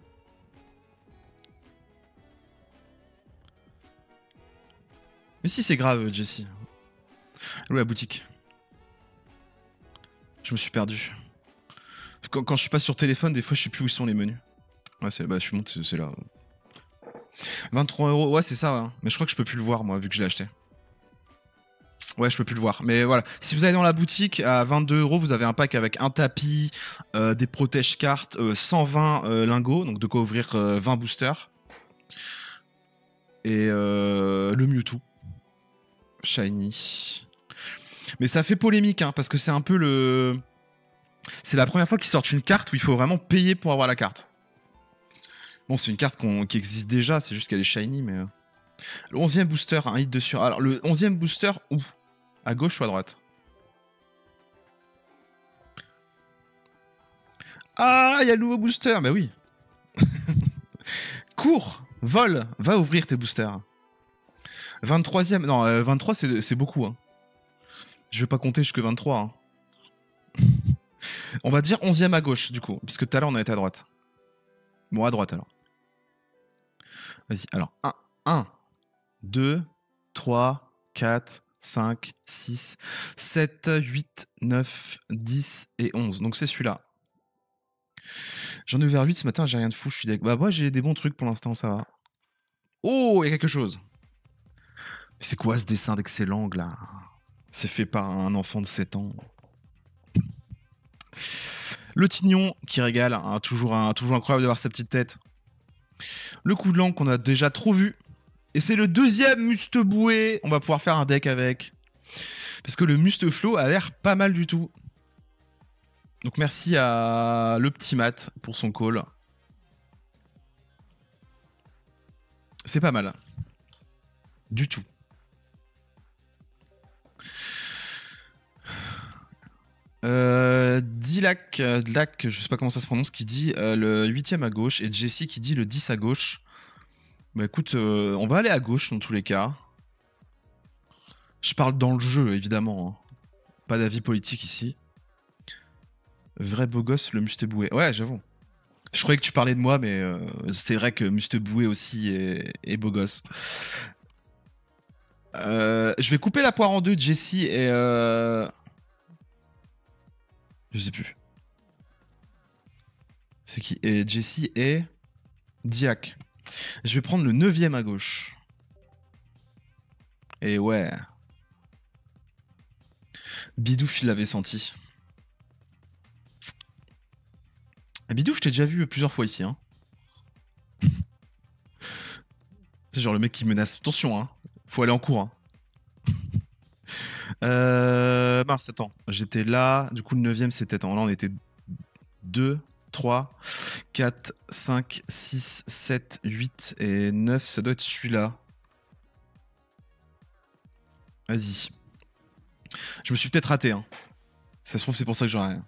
Mais si, c'est grave, Jesse. Où est la boutique? Je me suis perdu. Quand je suis pas sur téléphone, des fois, je sais plus où sont les menus. Ouais, bah, je suis monté, c'est là. 23 €, ouais, c'est ça. Ouais. Mais je crois que je peux plus le voir, moi, vu que je l'ai acheté. Ouais, je peux plus le voir. Mais voilà, si vous allez dans la boutique, à 22 €, vous avez un pack avec un tapis, des protège-cartes, 120 lingots, donc de quoi ouvrir 20 boosters. Et le Mewtwo. Shiny. Mais ça fait polémique, hein, parce que c'est un peu le... C'est la première fois qu'ils sortent une carte où il faut vraiment payer pour avoir la carte. Bon, c'est une carte qui existe déjà, c'est juste qu'elle est shiny, mais... Le 11e booster, un hit dessus. Alors, le 11e booster, où? À gauche ou à droite? Ah, il y a le nouveau booster, bah oui. Cours, vole, va ouvrir tes boosters. 23e, non, 23 c'est beaucoup. Hein. Je vais pas compter jusque 23. Hein. On va dire 11e à gauche, du coup, puisque tout à l'heure on a été à droite. Bon, à droite alors. Vas-y, alors 1, 2, 3, 4, 5, 6, 7, 8, 9, 10 et 11. Donc c'est celui-là. J'en ai ouvert 8 ce matin, j'ai rien de fou, je suis bah moi j'ai des bons trucs pour l'instant, ça va. Oh, il y a quelque chose. C'est quoi ce dessin d'excellent là? C'est fait par un enfant de 7 ans. Le tignon qui régale, hein, toujours incroyable de voir sa petite tête. Le coup de langue qu'on a déjà trop vu. Et c'est le deuxième Musteboué. On va pouvoir faire un deck avec. Parce que le Musteflo a l'air pas mal du tout. Donc merci à le petit Matt pour son call. C'est pas mal. Du tout. Dilac, je sais pas comment ça se prononce, qui dit le 8e à gauche, et Jessie qui dit le 10 à gauche. Bah écoute, on va aller à gauche dans tous les cas. Je parle dans le jeu, évidemment. Hein. Pas d'avis politique ici. Vrai beau gosse, le Musteboué. Ouais, j'avoue. Je croyais que tu parlais de moi, mais c'est vrai que Musteboué aussi est beau gosse. Je vais couper la poire en deux, Jessie, et... Je sais plus. C'est qui? Et Jessie et... Diac. Je vais prendre le 9e à gauche. Et ouais. Bidouf, il l'avait senti. Bidouf, je t'ai déjà vu plusieurs fois ici. Hein. C'est genre le mec qui menace. Attention, hein. Faut aller en cours. Hein. Mince, attends. J'étais là. Du coup, le 9e, c'était... Là, on était 2, 3, 4, 5, 6, 7, 8 et 9. Ça doit être celui-là. Vas-y. Je me suis peut-être raté. Hein. Ça se trouve, c'est pour ça que j'aurais rien.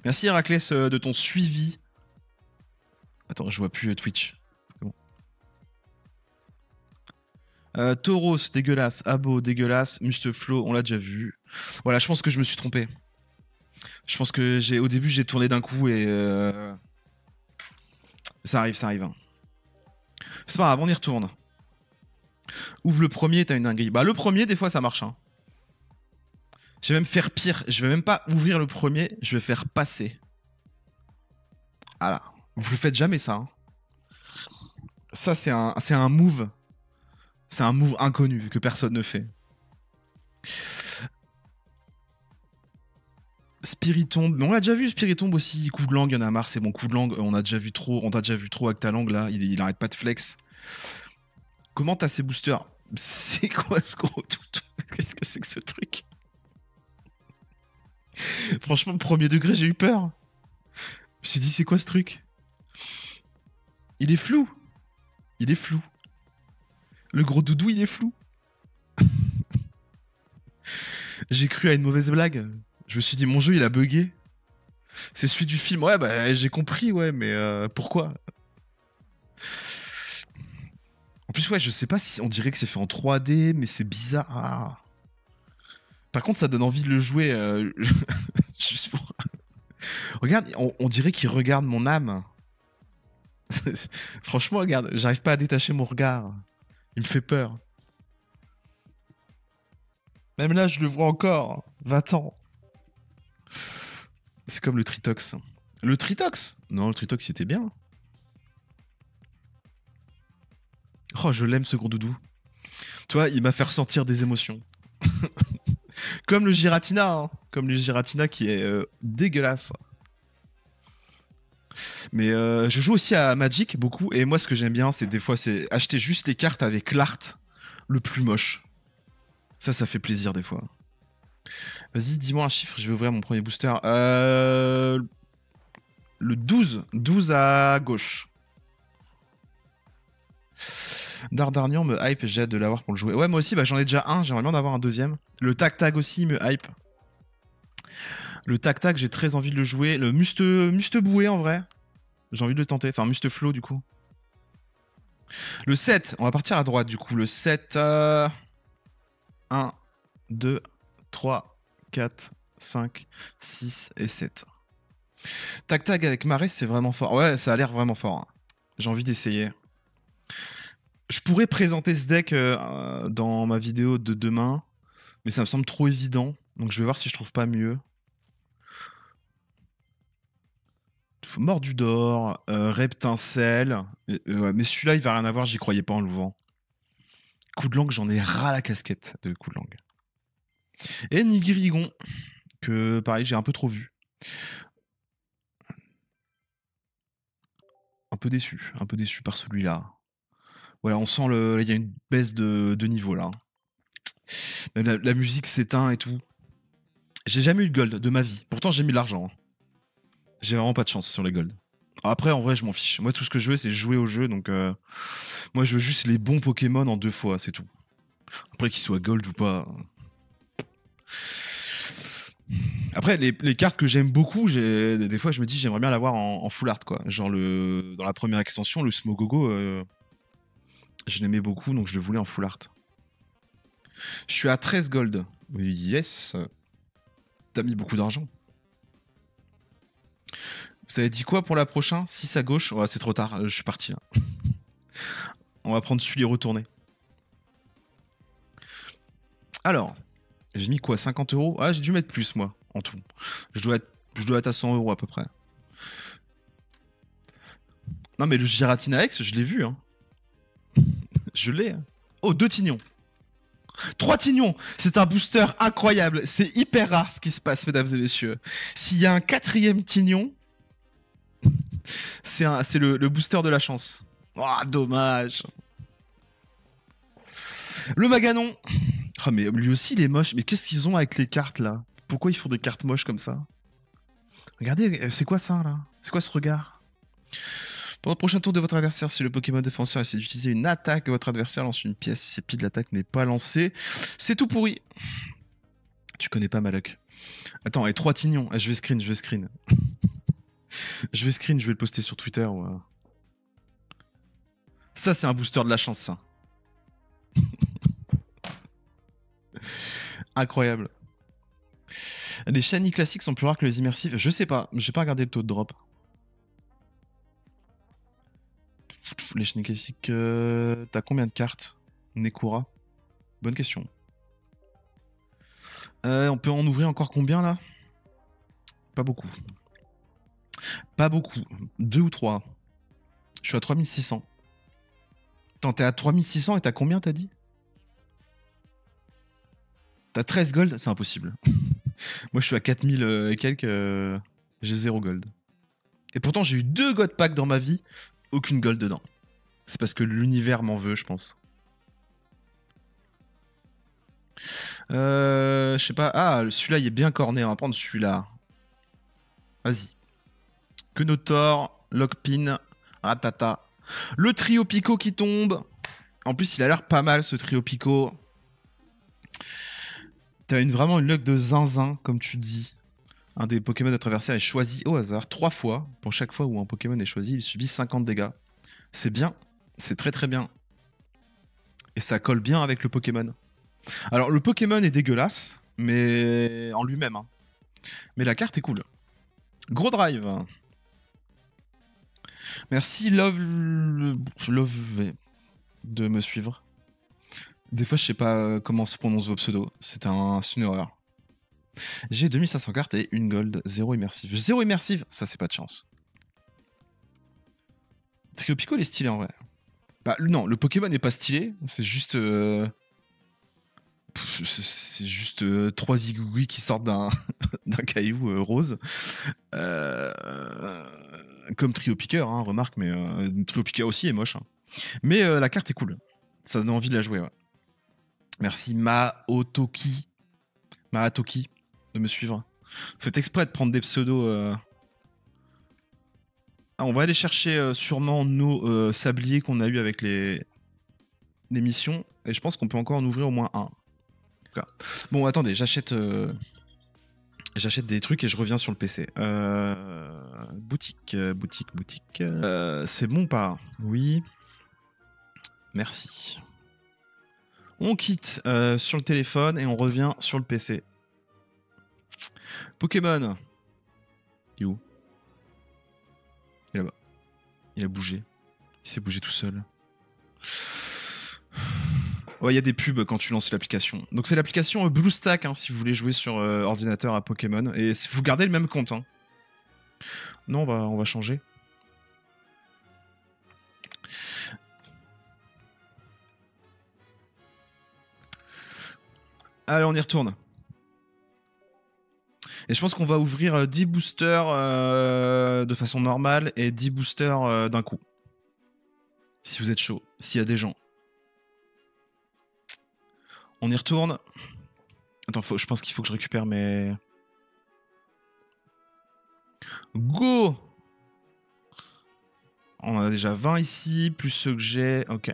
Merci Héraclès de ton suivi. Attends, je vois plus Twitch. C'est bon. Tauros, dégueulasse. Abo, dégueulasse. Musteflo, on l'a déjà vu. Voilà, je pense que je me suis trompé. Je pense que au début, j'ai tourné d'un coup et... Ça arrive, ça arrive. Hein. C'est pas grave, on y retourne. Ouvre le premier, t'as une dinguerie. Bah, le premier, des fois, ça marche. Hein. Je vais même faire pire. Je vais même pas ouvrir le premier, je vais faire passer. Voilà. Vous le faites jamais, ça. Hein. Ça, c'est un move. C'est un move inconnu que personne ne fait. Spiritombe, mais on l'a déjà vu Spiritombe aussi, coup de langue, il y en a marre, c'est bon, coup de langue, on t'a déjà vu trop avec ta langue là, il arrête pas de flex. Comment t'as ces boosters? C'est quoi ce gros tout? Qu'est-ce que c'est que ce truc? Franchement, premier degré, j'ai eu peur. Je me suis dit, c'est quoi ce truc? Il est flou. Il est flou. Le gros doudou, il est flou. J'ai cru à une mauvaise blague. Je me suis dit, mon jeu, il a bugué. C'est celui du film. Ouais, bah, j'ai compris, ouais, mais pourquoi? En plus, ouais, je sais pas si on dirait que c'est fait en 3D, mais c'est bizarre. Ah. Par contre, ça donne envie de le jouer juste pour... Regarde, on dirait qu'il regarde mon âme. Franchement, regarde, j'arrive pas à détacher mon regard. Il me fait peur. Même là, je le vois encore. 20 ans. C'est comme le Tritox. Le Tritox? Non, le Tritox, c'était bien. Oh, je l'aime, ce gros doudou. Tu vois, il m'a fait ressentir des émotions. Comme le Giratina, hein. Comme le Giratina qui est dégueulasse. Mais je joue aussi à Magic beaucoup. Et moi, ce que j'aime bien, c'est des fois, c'est acheter juste les cartes avec l'art le plus moche. Ça fait plaisir des fois. Vas-y, dis-moi un chiffre, je vais ouvrir mon premier booster. Le 12. 12 à gauche. Dardarnian me hype et j'ai hâte de l'avoir pour le jouer. Ouais, moi aussi, bah, j'en ai déjà un, j'aimerais bien en avoir un deuxième. Le Tac-Tac aussi me hype. Le Tac-Tac, j'ai très envie de le jouer. Le Muste Boué en vrai. J'ai envie de le tenter. Enfin, Muste Flow du coup. Le 7, on va partir à droite du coup. Le 7. 1, 2, 3, 4, 5, 6 et 7. Tac-Tac avec Marès, c'est vraiment fort. Ouais, ça a l'air vraiment fort. Hein. J'ai envie d'essayer. Je pourrais présenter ce deck dans ma vidéo de demain, mais ça me semble trop évident. Donc je vais voir si je trouve pas mieux. Mordu d'or, Reptincelle. Ouais, mais celui-là, il va rien avoir, j'y croyais pas en l'ouvrant. Coup de langue, j'en ai ras la casquette de coup de langue. Et Nigirigon, que pareil, j'ai un peu trop vu. Un peu déçu par celui-là. Voilà, on sent il y a une baisse de niveau là. La musique s'éteint et tout. J'ai jamais eu de gold de ma vie. Pourtant, j'ai mis de l'argent. Hein. J'ai vraiment pas de chance sur les gold. Après, en vrai, je m'en fiche. Moi, tout ce que je veux, c'est jouer au jeu. Donc, moi, je veux juste les bons Pokémon en 2 fois, c'est tout. Après, qu'ils soient gold ou pas. Après, les cartes que j'aime beaucoup, des fois, je me dis, j'aimerais bien l'avoir en full art, quoi. Genre, dans la première extension, le Smogogo, je l'aimais beaucoup, donc je le voulais en full art. Je suis à 13 gold. Yes. T'as mis beaucoup d'argent. Vous avez dit quoi pour la prochaine? 6 à gauche. Ouais, c'est trop tard, je suis parti là. On va prendre celui et retourner. Alors, j'ai mis quoi? 50 euros? Ah, j'ai dû mettre plus, moi, en tout. Je dois être à 100 euros à peu près. Non, mais le Giratina X, je l'ai vu. Hein. Je l'ai. Hein. Oh, 2 Tignons. 3 Tignons. C'est un booster incroyable. C'est hyper rare ce qui se passe, mesdames et messieurs. S'il y a un 4e Tignon, c'est le booster de la chance. Oh, dommage. Le Maganon. Oh, mais lui aussi, il est moche. Mais qu'est-ce qu'ils ont avec les cartes, là? Pourquoi ils font des cartes moches comme ça? Regardez, c'est quoi ça, là? C'est quoi ce regard? Pendant le prochain tour de votre adversaire, si le Pokémon défenseur essaie d'utiliser une attaque, votre adversaire lance une pièce. Si cette pile d'attaque n'est pas lancée, c'est tout pourri. Tu connais pas Malok. Attends, et 3 Tignons. Ah, je vais screen. je vais le poster sur Twitter. Ouais. Ça, c'est un booster de la chance, ça. Incroyable. Les shiny classiques sont plus rares que les immersifs. Je sais pas, j'ai pas regardé le taux de drop. Les shiny classiques, t'as combien de cartes? Nekura? Bonne question. On peut en ouvrir encore combien là? Pas beaucoup. Pas beaucoup. 2 ou 3. Je suis à 3600. Attends, t'es à 3600 et t'as combien t'as dit? T'as 13 gold? C'est impossible. Moi je suis à 4000 et quelques. J'ai 0 gold. Et pourtant j'ai eu 2 god packs dans ma vie. Aucune gold dedans. C'est parce que l'univers m'en veut, je pense. Je sais pas. Ah, celui-là, il est bien corné. On va prendre celui-là. Vas-y. Quenotor, Lockpin, Ratata. Le trio Pico qui tombe. En plus, il a l'air pas mal, ce trio Pico. T'as vraiment une luck de zinzin, comme tu dis. Un des Pokémon de notre adversaire est choisi au hasard 3 fois. Pour chaque fois où un Pokémon est choisi, il subit 50 dégâts. C'est bien. C'est très très bien. Et ça colle bien avec le Pokémon. Alors, le Pokémon est dégueulasse, mais en lui-même. Hein. Mais la carte est cool. Gros drive. Merci Love de me suivre. Des fois, je sais pas comment se prononce vos pseudos. C'est une horreur. J'ai 2500 cartes et une gold. 0 immersive. 0 immersive, ça c'est pas de chance. Trio Pico, il est stylé en vrai. Bah non, le Pokémon n'est pas stylé. C'est juste... C'est juste 3 zigouis qui sortent d'un caillou rose. Comme Trio Piqueur, hein, remarque, mais Trio Piqueur aussi est moche. Hein. Mais la carte est cool. Ça donne envie de la jouer, ouais. Merci Maatoki de me suivre. Faites exprès de prendre des pseudos. Ah, on va aller chercher sûrement nos sabliers qu'on a eu avec les missions. Et je pense qu'on peut encore en ouvrir au moins un. Bon, attendez, j'achète des trucs et je reviens sur le PC. Boutique. C'est bon pas? Oui. Merci. On quitte sur le téléphone et on revient sur le PC. Pokémon. Il est où? Il est là-bas. Il a bougé. Il s'est bougé tout seul. Ouais, il y a des pubs quand tu lances l'application. Donc c'est l'application BlueStack hein, si vous voulez jouer sur ordinateur à Pokémon. Et vous gardez le même compte. Hein. Non, on va changer. Allez, on y retourne. Et je pense qu'on va ouvrir 10 boosters de façon normale et 10 boosters d'un coup. Si vous êtes chaud, s'il y a des gens. On y retourne. Attends, je pense qu'il faut que je récupère mes... Go! On en a déjà 20 ici, plus ceux que j'ai. Ok.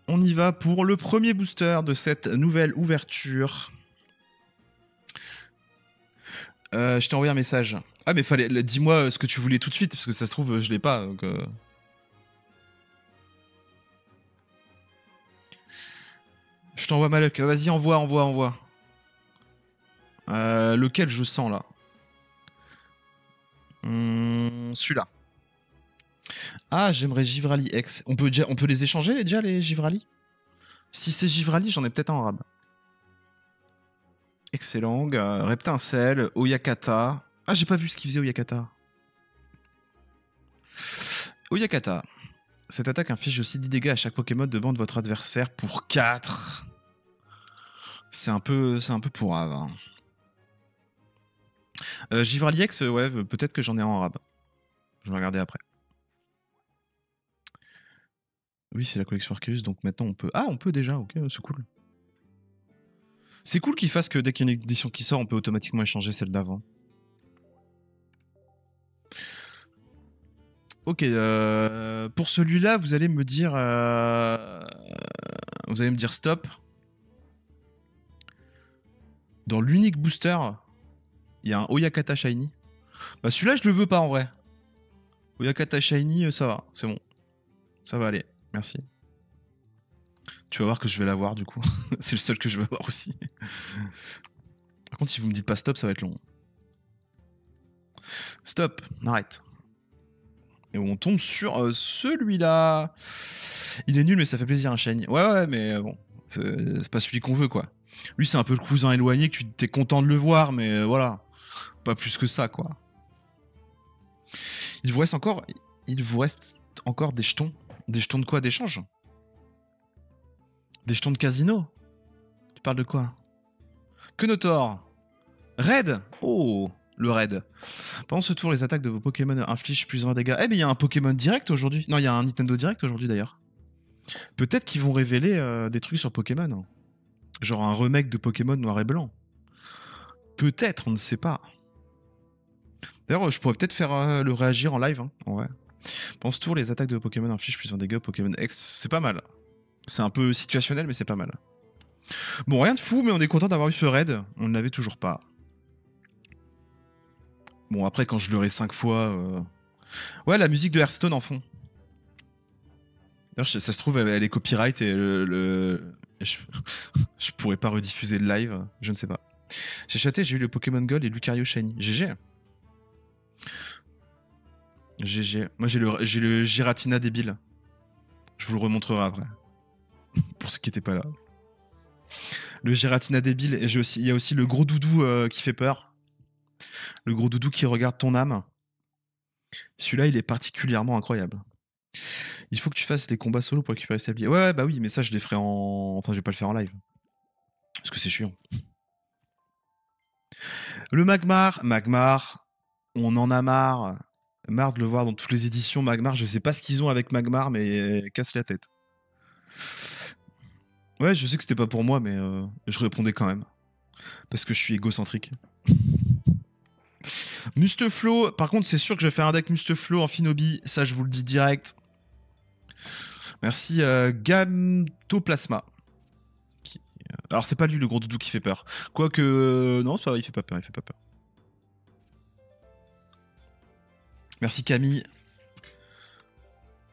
On y va pour le premier booster de cette nouvelle ouverture. Je t'ai envoyé un message. Ah mais dis-moi ce que tu voulais tout de suite, parce que ça se trouve, je l'ai pas. Donc, Je t'envoie ma luck. Vas-y, envoie. Lequel je sens là? Celui-là. Ah, j'aimerais Givrali X. On peut les échanger déjà, les Givrali? Si c'est Givrali, j'en ai peut-être un en rab. Excellent. Reptincelle, Oyakata. Ah, j'ai pas vu ce qu'il faisait Oyakata. Oyakata. Cette attaque inflige aussi 10 dégâts à chaque Pokémon de bande de votre adversaire pour 4. C'est un peu pourrave. Hein. Givrali X, ouais, peut-être que j'en ai un en rab. Je vais regarder après. Oui, c'est la collection Arceus, donc maintenant on peut... Ah, on peut déjà, ok, c'est cool. C'est cool qu'il fasse que dès qu'il y a une édition qui sort, on peut automatiquement échanger celle d'avant. Ok, pour celui-là, vous allez me dire... Vous allez me dire stop. Dans l'unique booster, il y a un Oyakata Shiny. Bah celui-là, je le veux pas en vrai. Oyakata Shiny, ça va, c'est bon. Ça va aller, merci. Tu vas voir que je vais l'avoir du coup. C'est le seul que je vais avoir aussi. Par contre, si vous me dites pas stop, ça va être long. Stop, arrête. Et on tombe sur celui-là. Il est nul, mais ça fait plaisir un Shiny. Ouais, mais bon, c'est pas celui qu'on veut quoi. Lui, c'est un peu le cousin éloigné que tu t'es content de le voir, mais voilà. Pas plus que ça, quoi. Il vous reste encore des jetons. Des jetons de quoi? D'échange? Des jetons de casino? Tu parles de quoi? Kenotor. Raid. Oh, le raid. Pendant ce tour, les attaques de vos Pokémon infligent plus 20 dégâts. Eh, mais il y a un Pokémon Direct aujourd'hui. Non, il y a un Nintendo Direct aujourd'hui d'ailleurs. Peut-être qu'ils vont révéler des trucs sur Pokémon. Genre un remake de Pokémon noir et blanc. Peut-être, on ne sait pas. D'ailleurs, je pourrais peut-être faire le réagir en live. Hein. Ouais. Pendant ce tour, les attaques de Pokémon infligent plus de dégâts Pokémon X. C'est pas mal. C'est un peu situationnel, mais c'est pas mal. Bon, rien de fou, mais on est content d'avoir eu ce raid. On ne l'avait toujours pas. Bon, après, quand je l'aurai 5 fois... Ouais, la musique de Hearthstone en fond. D'ailleurs, ça se trouve, elle est copyright et je pourrais pas rediffuser le live. Je ne sais pas. J'ai chaté, j'ai eu le Pokémon Gold et Lucario Shiny. GG. GG. Moi, j'ai le Giratina débile. Je vous le remontrerai après. Pour ceux qui n'étaient pas là. Le Giratina débile. Et il y a aussi le gros doudou qui fait peur. Le gros doudou qui regarde ton âme. Celui-là, il est particulièrement incroyable. Il faut que tu fasses les combats solo pour récupérer ces billets. Ouais, bah oui, mais ça, je les ferai en... Enfin, je vais pas le faire en live. Parce que c'est chiant. Le Magmar, on en a marre. Marre de le voir dans toutes les éditions. Magmar, je sais pas ce qu'ils ont avec Magmar, mais casse la tête. Ouais, je sais que c'était pas pour moi, mais je répondais quand même. Parce que je suis égocentrique. Musteflo, par contre, c'est sûr que je vais faire un deck Musteflo en Finobi. Ça, je vous le dis direct. Merci, Gamtoplasma. Alors, c'est pas lui le gros doudou qui fait peur. Quoique, non, ça va, il fait pas peur, il fait pas peur. Merci Camille.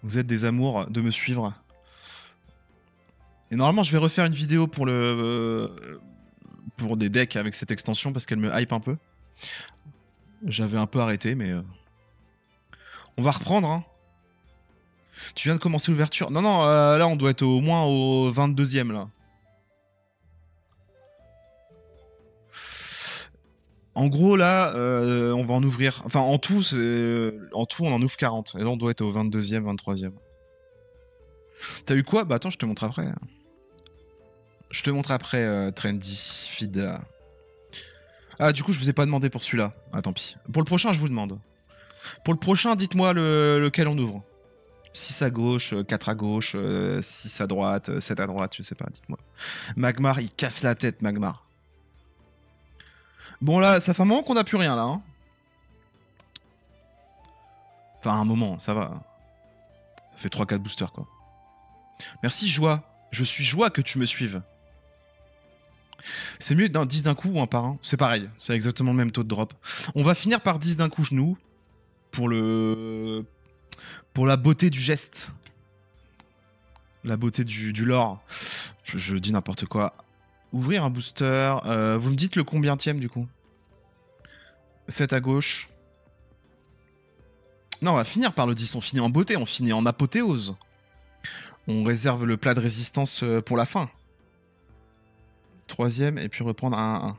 Vous êtes des amours de me suivre. Et normalement, je vais refaire une vidéo pour pour des decks avec cette extension parce qu'elle me hype un peu. J'avais un peu arrêté, mais on va reprendre. Hein. Tu viens de commencer l'ouverture. Non, non, là, on doit être au moins au 22e, là. En gros, là, on va en ouvrir... Enfin, en tout, on en ouvre 40. Et là, on doit être au 22e, 23e. T'as eu quoi? Bah attends, je te montre après. Je te montre après, Trendy, Feed. Ah, du coup, je vous ai pas demandé pour celui-là. Ah, tant pis. Pour le prochain, je vous demande. Pour le prochain, dites-moi lequel on ouvre. 6 à gauche, 4 à gauche, 6 à droite, 7 à droite, je sais pas, dites-moi. Magmar, il casse la tête, Magmar. Bon, là, ça fait un moment qu'on a plus rien, là. Hein. Enfin, un moment, ça va. Ça fait 3-4 boosters, quoi. Merci, Joie. Je suis joie que tu me suives. C'est mieux d'un 10 d'un coup ou un par un. C'est pareil, c'est exactement le même taux de drop. On va finir par 10 d'un coup, nous. Pour la beauté du geste. La beauté du lore. Je dis n'importe quoi. Ouvrir un booster. Vous me dites le combientième du coup? 7 à gauche. Non, on va finir par le 10. On finit en beauté, on finit en apothéose. On réserve le plat de résistance pour la fin. 3ème et puis reprendre un 1-1.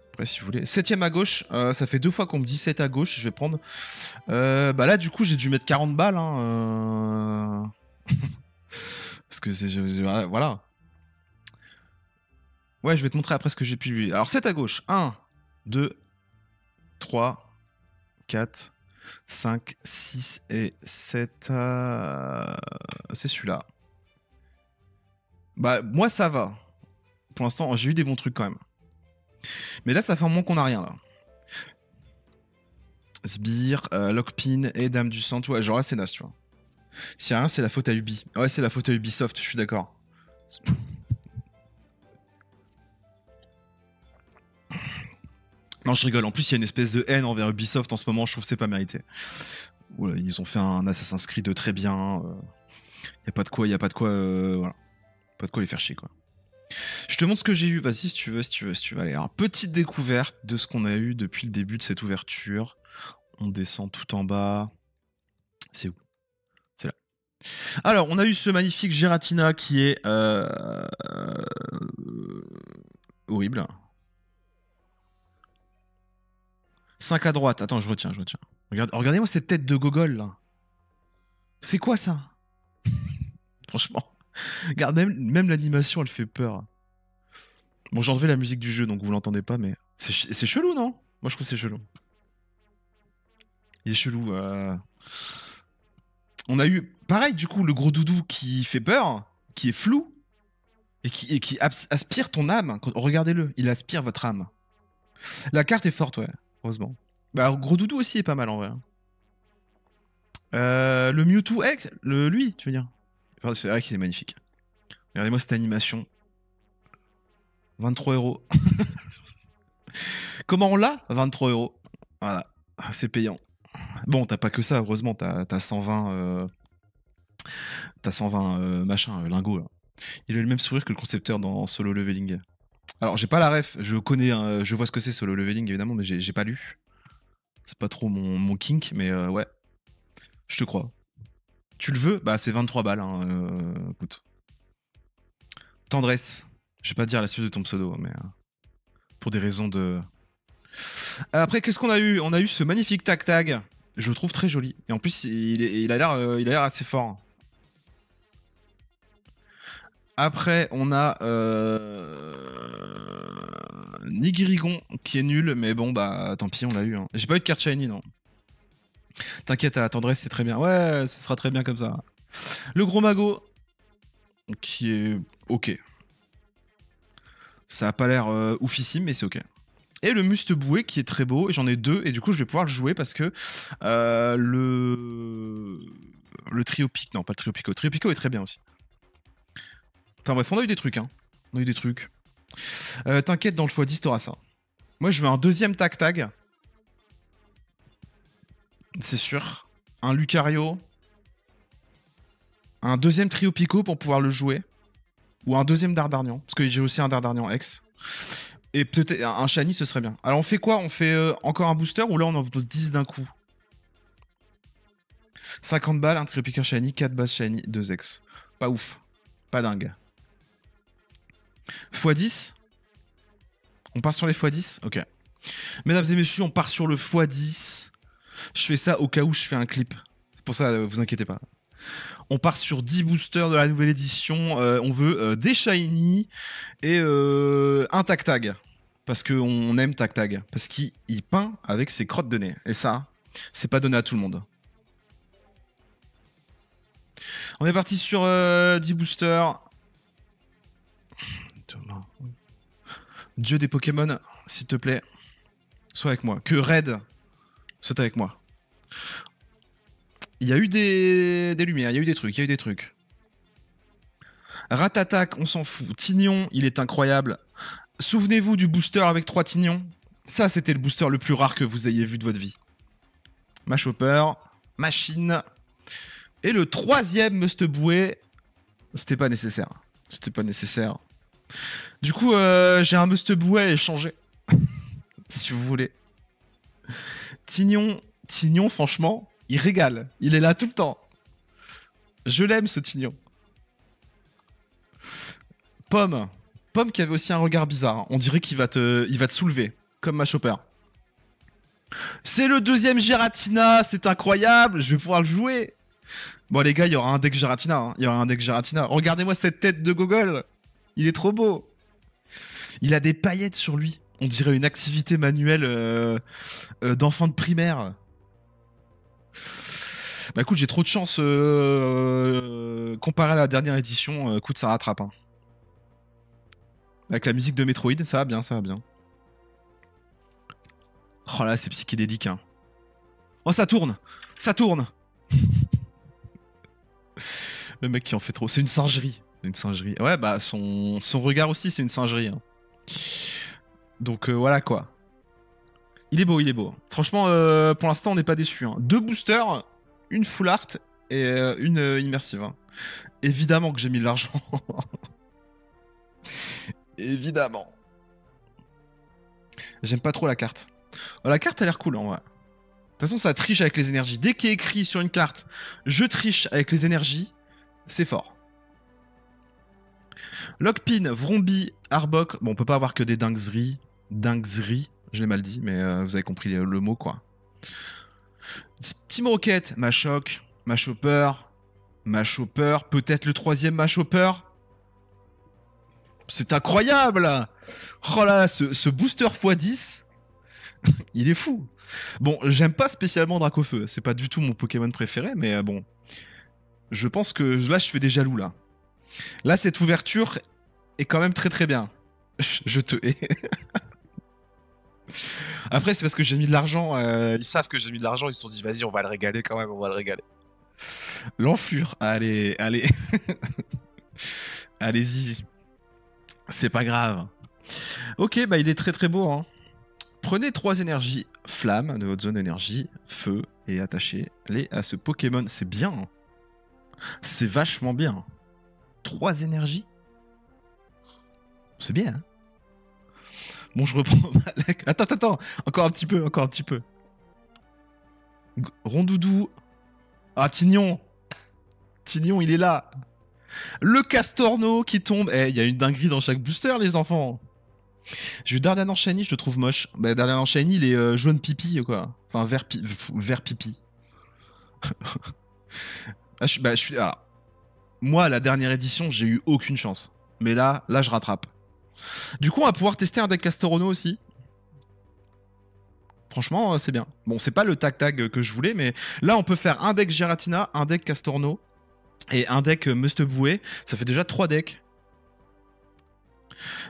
Après, si vous voulez. 7ème à gauche. Ça fait 2 fois qu'on me dit 7 à gauche. Je vais prendre. Bah là, du coup, j'ai dû mettre 40 balles. Hein, Parce que c'est. Voilà. Ouais, je vais te montrer après ce que j'ai pu lui. Alors, 7 à gauche. 1, 2, 3, 4, 5, 6 et 7. C'est celui-là. Bah, moi, ça va. Pour l'instant, j'ai eu des bons trucs quand même. Mais là, ça fait un moment qu'on a rien, là. Sbire, Lockpin et Dame du Sang. Ouais, genre là, c'est naze, tu vois. S'il y a rien, c'est la faute à Ubi. Ouais, c'est la faute à Ubisoft, je suis d'accord. Non, je rigole. En plus, il y a une espèce de haine envers Ubisoft en ce moment. Je trouve que c'est pas mérité. Voilà, ils ont fait un Assassin's Creed très bien. Y a pas de quoi, voilà. Pas de quoi les faire chier, quoi. Je te montre ce que j'ai eu. Vas-y, si tu veux. Allez, alors, petite découverte de ce qu'on a eu depuis le début de cette ouverture. On descend tout en bas. C'est où? C'est là. Alors, on a eu ce magnifique Giratina qui est horrible. 5 à droite. Attends, je retiens. Regardez-moi cette tête de gogol, là. C'est quoi, ça? Franchement. Regarde, même l'animation, elle fait peur. Bon, j'ai enlevé la musique du jeu, donc vous l'entendez pas, mais... C'est chelou, non? Moi, je trouve que c'est chelou. Il est chelou. On a eu, pareil, du coup, le gros doudou qui fait peur, qui est flou, et qui aspire ton âme. Regardez-le, il aspire votre âme. La carte est forte, ouais, heureusement. Bah, gros doudou aussi est pas mal, en vrai. Le Mewtwo, lui, tu veux dire? Enfin, c'est vrai qu'il est magnifique. Regardez-moi cette animation. 23 €. Comment on l'a? 23 €. Voilà, c'est payant. Bon, t'as pas que ça, heureusement, t'as 120... T'as 120 machin, lingots, là. Il a le même sourire que le concepteur dans Solo Leveling. Alors, j'ai pas la ref, je connais, hein, je vois ce que c'est solo leveling évidemment, mais j'ai pas lu. C'est pas trop mon kink, mais ouais, je te crois. Tu le veux? Bah, c'est 23 balles, hein, écoute. Tendresse. Je vais pas dire la suite de ton pseudo, mais pour des raisons de. Après, qu'est-ce qu'on a eu? On a eu ce magnifique tac tag. Je le trouve très joli. Et en plus, il a l'air assez fort. Après, on a Nigirigon qui est nul, mais bon, bah tant pis, on l'a eu. Hein. J'ai pas eu de carte shiny, non. T'inquiète, à la tendresse, c'est très bien. Ouais, ce sera très bien comme ça. Le gros magot, qui est ok. Ça a pas l'air oufissime, mais c'est ok. Et le muste boué qui est très beau, et j'en ai deux, et du coup je vais pouvoir le jouer parce que le trio pico, non pas le trio pico, le trio pico est très bien aussi. Enfin bref, on a eu des trucs, hein. On a eu des trucs. T'inquiète, dans le x10 t'auras ça. Moi je veux un deuxième tac tag. C'est sûr. Un Lucario. Un deuxième trio pico pour pouvoir le jouer. Ou un deuxième Dardarnian, parce que j'ai aussi un Dardarnian X. Et peut-être un shiny, ce serait bien. Alors on fait quoi? On fait encore un booster ou là on en veut 10 d'un coup? 50 balles, un trio piqueur shiny, 4 bases shiny, 2 X. Pas ouf. Pas dingue. x10. On part sur les x10. Ok. Mesdames et messieurs, on part sur le x10. Je fais ça au cas où je fais un clip. C'est pour ça, vous inquiétez pas. On part sur 10 boosters de la nouvelle édition. On veut des shiny et un tac tag. Parce qu'on aime tac tag. Parce qu'il peint avec ses crottes de nez. Et ça, c'est pas donné à tout le monde. On est parti sur 10 boosters. Dieu des Pokémon, s'il te plaît, sois avec moi. Que Red soit avec moi. Il y a eu des lumières, il y a eu des trucs, Ratatak, on s'en fout. Tignon, il est incroyable. Souvenez-vous du booster avec 3 Tignons. Ça, c'était le booster le plus rare que vous ayez vu de votre vie. Machopper, Machine. Et le troisième Must Boué, c'était pas nécessaire. C'était pas nécessaire. Du coup, j'ai un Must Boué à échanger. Si vous voulez. Tignon, franchement, il régale. Il est là tout le temps. Je l'aime, ce Tignon. Pomme. Pomme qui avait aussi un regard bizarre. On dirait qu'il va te soulever, comme Machopper. C'est le deuxième Giratina, c'est incroyable. Je vais pouvoir le jouer. Bon, les gars, il y aura un deck Giratina. Hein. Il y aura un deck Giratina. Regardez-moi cette tête de gogol. Il est trop beau. Il a des paillettes sur lui. On dirait une activité manuelle d'enfant de primaire. Bah écoute, j'ai trop de chance comparé à la dernière édition. Écoute, ça rattrape. Hein. Avec la musique de Metroid, ça va bien, ça va bien. Oh là, c'est psychédélique. Hein. Oh, ça tourne. Ça tourne. Le mec qui en fait trop. C'est une singerie. Une singerie. Ouais, bah son regard aussi, c'est une singerie. Hein. Donc voilà quoi. Il est beau, il est beau. Franchement, pour l'instant, on n'est pas déçus. Hein. 2 boosters, une full art et une immersive. Hein. Évidemment que j'ai mis de l'argent. Évidemment. J'aime pas trop la carte. Oh, la carte a l'air cool en vrai. De toute façon, ça triche avec les énergies. Dès qu'il est écrit sur une carte, je triche avec les énergies, c'est fort. Lockpin, Vrombi, Arbok. Bon, on peut pas avoir que des dingueries. Dingueries, je l'ai mal dit, mais vous avez compris le mot quoi. Team Rocket, Machoc, Machopper, peut-être le troisième Machopper. C'est incroyable! Oh là, ce booster x10, il est fou. Bon, j'aime pas spécialement Dracofeu, c'est pas du tout mon Pokémon préféré, mais bon. Je pense que là, je fais des jaloux, là. Là, cette ouverture est quand même très très bien. Je te hais. Après, c'est parce que j'ai mis de l'argent. Ils savent que j'ai mis de l'argent, ils se sont dit, vas-y, on va le régaler quand même, on va le régaler. L'enflure, allez, allez. Allez-y. C'est pas grave. Ok, bah il est très très beau. Hein. Prenez 3 énergies flamme de votre zone énergie, feu, et attachez-les à ce Pokémon. C'est bien. Hein. C'est vachement bien. 3 énergies. C'est bien. Hein. Bon, je reprends. Attends. Encore un petit peu, encore un petit peu. Rondoudou. Ah, Tignon. Tignon, il est là. Le Castorno qui tombe. Eh, il y a une dinguerie dans chaque booster, les enfants. J'ai eu Dardanan Shiny, je le trouve moche. Bah, Dardanan Shiny, il est jaune pipi, quoi. Enfin, vert pipi. Ah, je suis. Alors, moi, à la dernière édition, j'ai eu aucune chance. Mais là, je rattrape. Du coup, on va pouvoir tester un deck Castorono aussi. Franchement, c'est bien. Bon, c'est pas le tag que je voulais, mais là, on peut faire un deck Giratina, un deck Castorno et un deck Must-Boué. Ça fait déjà 3 decks.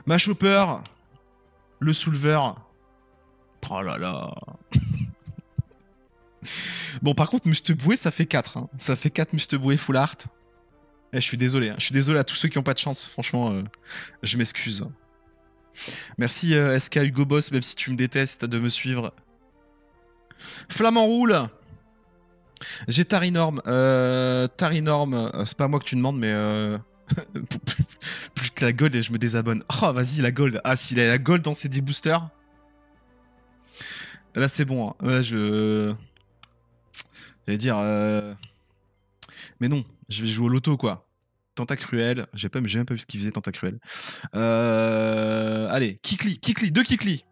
Mashhopper, le Soulver. Oh là là. Bon, par contre, Must-Boué, ça fait 4. Hein. Ça fait 4 Must-Boué full art. Eh, je suis désolé. Hein. Je suis désolé à tous ceux qui n'ont pas de chance. Franchement, je m'excuse. Merci SK Hugo Boss, même si tu me détestes de me suivre. Flamand roule. J'ai Tarinorm. Tarinorm, c'est pas moi que tu demandes, mais plus que la gold et je me désabonne. Oh, vas-y, la gold. Ah, s'il a la gold dans ses 10 boosters. Là, c'est bon. Hein. Ouais, j'allais dire. Mais non, je vais jouer au loto, quoi. Tentacruel. J'ai même pas vu ce qu'il faisait, Tentacruel. Allez, Kikli, 2 Kikli.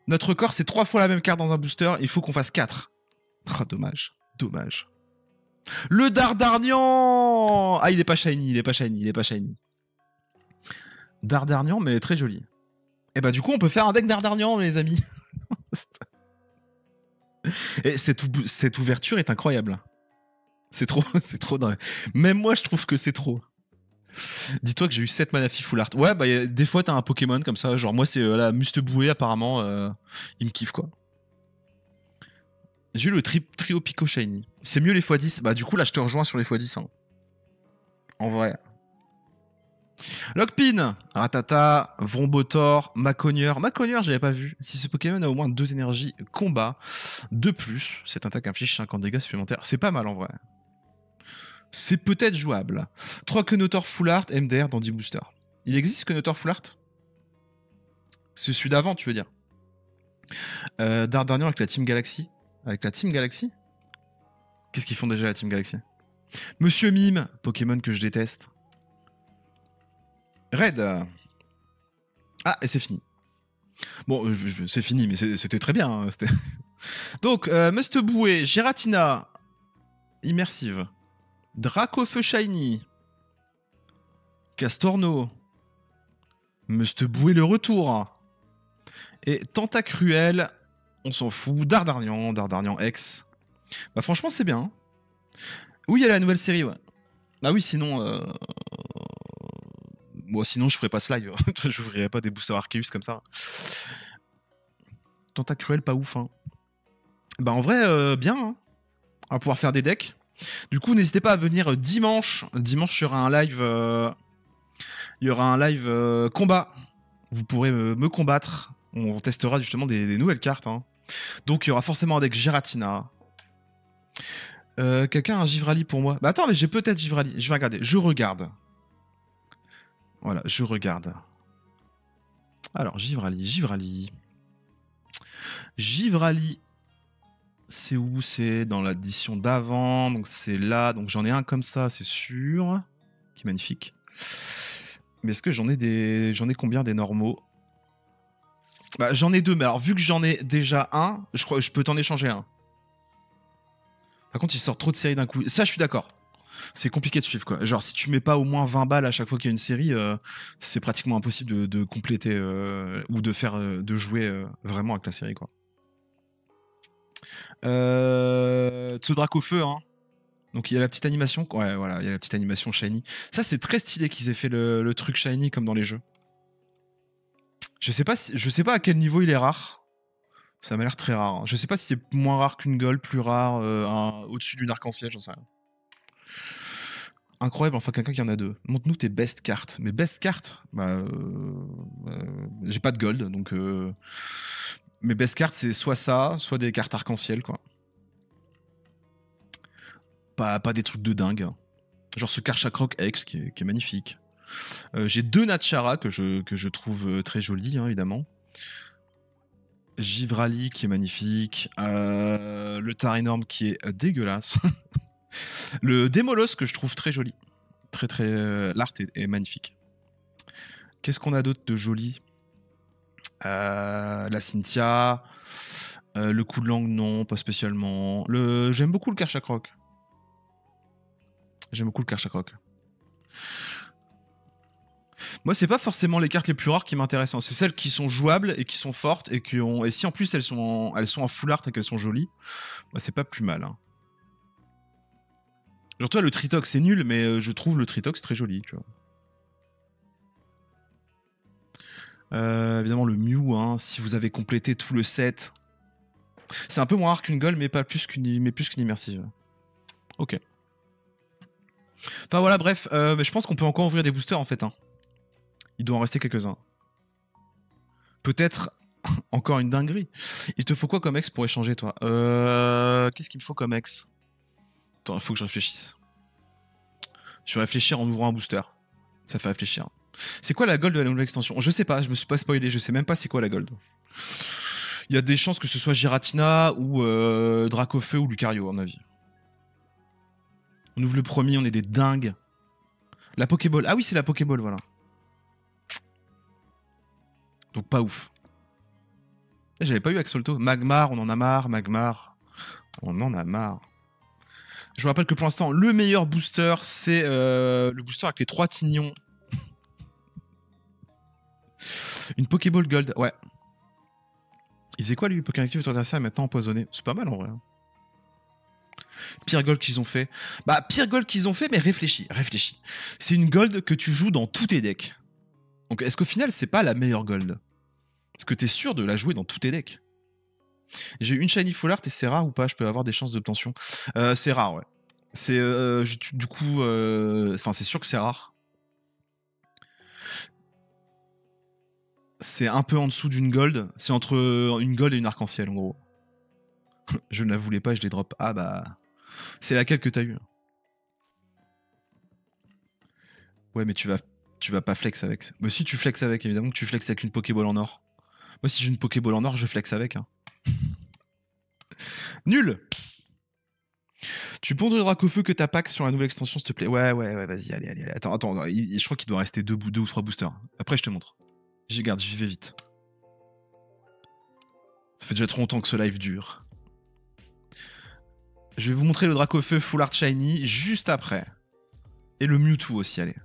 Notre record, c'est 3 fois la même carte dans un booster. Il faut qu'on fasse 4. Oh, dommage. Le Dardarnian. Ah, il est pas shiny. Dardarnian, mais très joli. Et bah du coup, on peut faire un deck Dardarnian, les amis. Et cette ouverture est incroyable. C'est trop dingue. Même moi, je trouve que c'est trop. Dis-toi que j'ai eu 7 Manafi full art. Ouais, bah des fois, t'as un Pokémon comme ça. Genre, moi, c'est la Must-Boué, apparemment. Il me kiffe, quoi. J'ai eu le trio Pico Shiny. C'est mieux les x10. Bah, du coup, là, je te rejoins sur les x10. Hein. En vrai. Lockpin, Ratata, Vrombotor, Maconieur. Maconieur, j'avais pas vu. Si ce Pokémon a au moins 2 énergies combat, de plus, cette attaque inflige 50 dégâts supplémentaires. C'est pas mal en vrai. C'est peut-être jouable. 3 Kenotor Full Art, MDR dans 10 boosters. Il existe Kenotor Full Art? C'est celui d'avant, tu veux dire? Dardarnian avec la Team Galaxy. Avec la Team Galaxy? Qu'est-ce qu'ils font déjà la Team Galaxy? Monsieur Mime, Pokémon que je déteste. Red. Ah, et c'est fini. Bon, c'est fini, mais c'était très bien. Hein, donc, Must-Boué, Giratina, Immersive, Dracofeu Shiny, Castorno, Must-Boué le retour, et Tentacruel, on s'en fout, Dardarnian X. Bah franchement, c'est bien. Hein. Oui, il y a la nouvelle série, ouais. Ah oui, sinon... Bon, sinon, je ferais pas ce live. Je ouvrirais pas des boosters Arceus comme ça. Tentacruel, pas ouf. Hein. Bah en vrai, bien. Hein. On va pouvoir faire des decks. Du coup, n'hésitez pas à venir dimanche. Dimanche, il y aura un live... Il y aura un live combat. Vous pourrez me combattre. On testera justement des nouvelles cartes. Hein. Donc, il y aura forcément un deck Giratina. Quelqu'un a un Givrali pour moi? Bah attends, mais j'ai peut-être Givrali. Je vais regarder. Je regarde. Voilà, je regarde. Alors, Givrali. C'est où? C'est dans l'édition d'avant. Donc, c'est là. Donc, j'en ai un comme ça, c'est sûr. Qui est magnifique. Mais est-ce que j'en ai combien des normaux? Bah, j'en ai 2. Mais alors, vu que j'en ai déjà un, je crois que je peux t'en échanger un. Par contre, il sort trop de séries d'un coup. Ça, je suis d'accord. C'est compliqué de suivre, quoi. Genre, si tu mets pas au moins 20 balles à chaque fois qu'il y a une série, c'est pratiquement impossible de compléter ou de jouer vraiment avec la série, quoi. Ce Dracofeu, hein. Donc, il y a la petite animation. Ouais, voilà, il y a la petite animation shiny. Ça, c'est très stylé qu'ils aient fait le truc shiny comme dans les jeux. Je sais pas à quel niveau il est rare. Ça m'a l'air très rare. Je sais pas si c'est moins rare qu'une gold, plus rare, au-dessus d'une arc-en-ciel, j'en sais rien. Incroyable, enfin quelqu'un qui en a 2. Montre-nous tes best cartes. Mes best cartes, bah, j'ai pas de gold, donc mes best cartes c'est soit ça, soit des cartes arc-en-ciel, quoi. Pas des trucs de dingue. Genre ce Karchakroc X qui est magnifique. J'ai 2 Natchara que je trouve très jolis, hein, évidemment. Givrali qui est magnifique. Le Tarénorme qui est dégueulasse. Le Démolos que je trouve très joli. L'art est magnifique. Qu'est-ce qu'on a d'autre de joli? La Cynthia. Le coup de langue, non, pas spécialement. J'aime beaucoup le Karchakrok. Moi, c'est pas forcément les cartes les plus rares qui m'intéressent. C'est celles qui sont jouables et qui sont fortes et si en plus elles sont en full art et qu'elles sont jolies, bah, c'est pas plus mal. Hein. Genre toi, le Tritox c'est nul, mais je trouve le Tritox très joli. Tu vois. Évidemment le Mew, hein, si vous avez complété tout le set. C'est un peu moins rare qu'une Gold, mais plus qu'une immersive. Ok. Enfin voilà, bref, mais je pense qu'on peut encore ouvrir des boosters en fait. Hein. Il doit en rester quelques-uns. Peut-être encore une dinguerie. Il te faut quoi comme ex pour échanger, toi? Qu'est-ce qu'il me faut comme ex? Attends, il faut que je réfléchisse. Je vais réfléchir en ouvrant un booster. Ça fait réfléchir. C'est quoi la gold de la nouvelle extension? Je sais pas, je me suis pas spoilé, je sais même pas c'est quoi la gold. Il y a des chances que ce soit Giratina ou Dracofeu ou Lucario, à mon avis. On ouvre le premier, on est des dingues. La Pokéball. Ah oui, c'est la Pokéball, voilà. Donc pas ouf. J'avais pas eu Axolto. Magmar, on en a marre. Magmar, on en a marre. Je vous rappelle que pour l'instant, le meilleur booster, c'est le booster avec les 3 tignons. Une Pokéball Gold, ouais. Il faisait quoi lui, Pokémon actif sur adversaire et maintenant empoisonné? C'est pas mal en vrai. Pire gold qu'ils ont fait. Bah, pire gold qu'ils ont fait, mais réfléchis. C'est une gold que tu joues dans tous tes decks. Donc, est-ce qu'au final, c'est pas la meilleure gold? Est-ce que t'es sûr de la jouer dans tous tes decks? J'ai une shiny full art et c'est rare ou pas? Je peux avoir des chances d'obtention. C'est rare, ouais. C'est du coup, enfin, c'est sûr que c'est rare. C'est un peu en dessous d'une gold. C'est entre une gold et une arc-en-ciel, en gros. Je ne la voulais pas et je les drop. Ah bah... C'est laquelle que t'as eu? Ouais, mais tu vas pas flex avec. Mais si tu flex avec, évidemment que tu flex avec une Pokéball en or. Moi, si j'ai une Pokéball en or, je flex avec. Hein. Nul! Tu pondres le Dracofeu que t'as pack sur la nouvelle extension, s'il te plaît. Ouais, vas-y, allez. Attends, je crois qu'il doit rester 2 ou 3 boosters. Après, je te montre. J'y vais vite. Ça fait déjà trop longtemps que ce live dure. Je vais vous montrer le Dracofeu Full Art Shiny juste après. Et le Mewtwo aussi, allez.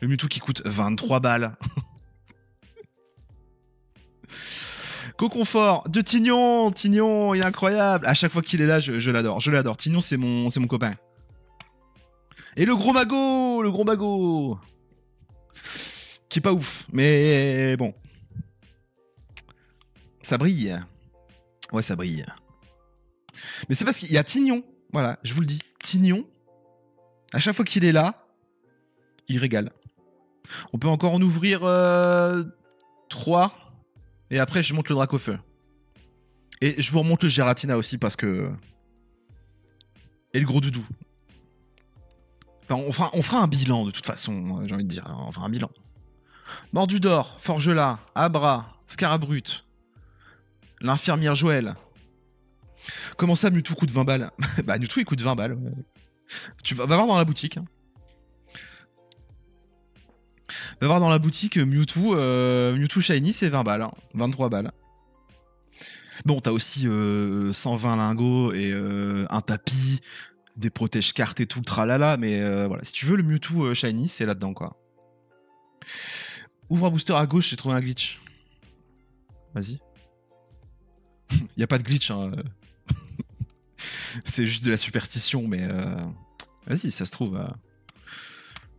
Le Mewtwo qui coûte 23 balles. Co-confort de Tignon, il est incroyable. À chaque fois qu'il est là, je l'adore. Tignon, c'est mon copain. Et le gros magot, qui est pas ouf, mais bon. Ça brille. Ouais, ça brille. Mais c'est parce qu'il y a Tignon. Voilà, je vous le dis. Tignon, à chaque fois qu'il est là, il régale. On peut encore en ouvrir 3. Et après, je monte le Dracofeu. Et je vous remonte le Giratina aussi parce que... Et le gros doudou. Enfin, on fera un bilan de toute façon, j'ai envie de dire. On fera un bilan. Mordudor, Forgelat, Abra, Scarabrut, l'infirmière Joël. Comment ça, Mewtwo coûte 20 balles? Bah, Mewtwo, il coûte 20 balles. Tu vas voir dans la boutique. Hein. Va voir dans la boutique Mewtwo Shiny, c'est 20 balles. Hein. 23 balles. Bon, t'as aussi 120 lingots et un tapis, des protège-cartes et tout le tralala, mais voilà. Si tu veux le Mewtwo Shiny, c'est là-dedans, quoi. Ouvre un booster à gauche, j'ai trouvé un glitch. Vas-y. Y a pas de glitch, hein. C'est juste de la superstition, mais... Vas-y, ça se trouve...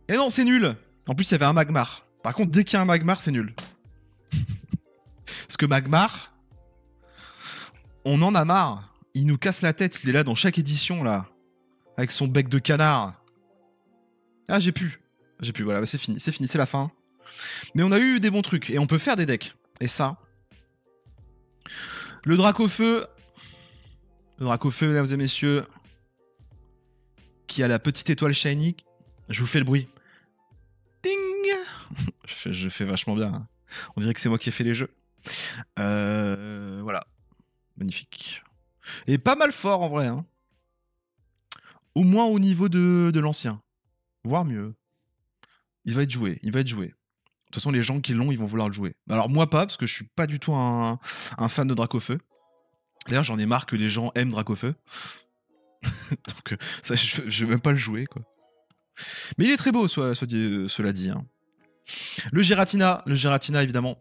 Et non, c'est nul. En plus, il y avait un Magmar. Par contre, dès qu'il y a un Magmar, c'est nul. Parce que Magmar... On en a marre. Il nous casse la tête. Il est là dans chaque édition, là. Avec son bec de canard. Ah, j'ai pu. Voilà, bah, c'est fini, c'est la fin. Mais on a eu des bons trucs. Et on peut faire des decks. Et ça... Le Dracofeu. Le Dracofeu, mesdames et messieurs. Qui a la petite étoile shiny. Je vous fais le bruit. Ding. Je fais vachement bien. Hein. On dirait que c'est moi qui ai fait les jeux. Voilà. Magnifique. Et pas mal fort en vrai. Hein. Au moins au niveau de l'ancien. Voire mieux. Il va être joué. Il va être joué. De toute façon, les gens qui l'ont, ils vont vouloir le jouer. Alors moi pas, parce que je suis pas du tout un fan de Dracofeu. D'ailleurs, j'en ai marre que les gens aiment Dracofeu. Donc ça, je vais même pas le jouer, quoi. Mais il est très beau, cela dit. Hein. Le Giratina, évidemment.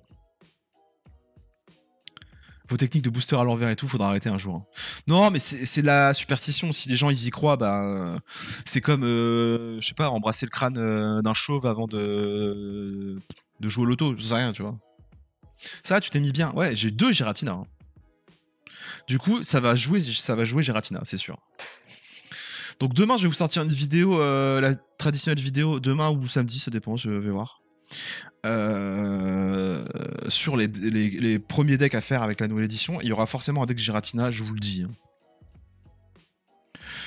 Vos techniques de booster à l'envers et tout, faudra arrêter un jour. Hein. Non, mais c'est la superstition. Si les gens ils y croient, bah c'est comme, je sais pas, embrasser le crâne d'un chauve avant de jouer au loto. Je sais rien, tu vois. Ça, tu t'es mis bien. Ouais, j'ai 2 Giratina. Hein. Du coup, ça va jouer Giratina, c'est sûr. Donc demain, je vais vous sortir une vidéo, la traditionnelle vidéo, demain ou samedi, ça dépend, je vais voir. Sur les premiers decks à faire avec la nouvelle édition, il y aura forcément un deck Giratina, je vous le dis. Hein.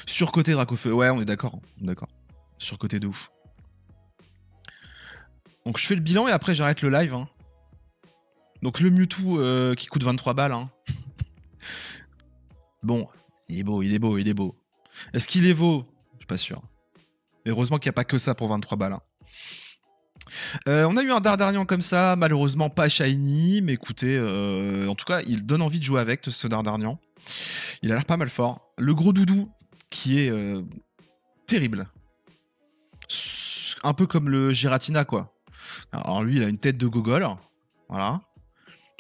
Surcoté Dracofeu, ouais, on est d'accord. D'accord. Surcoté de ouf. Donc je fais le bilan et après j'arrête le live. Hein. Donc le Mewtwo qui coûte 23 balles. Hein. Bon, il est beau, il est beau, il est beau. Est-ce qu'il est beau? Je suis pas sûr. Mais heureusement qu'il n'y a pas que ça pour 23 balles. Hein. On a eu un Dardarian comme ça, malheureusement pas shiny, mais écoutez, en tout cas, il donne envie de jouer avec ce Dardarian. Il a l'air pas mal fort. Le gros doudou, qui est terrible. Un peu comme le Giratina, quoi. Alors lui, il a une tête de gogol, voilà,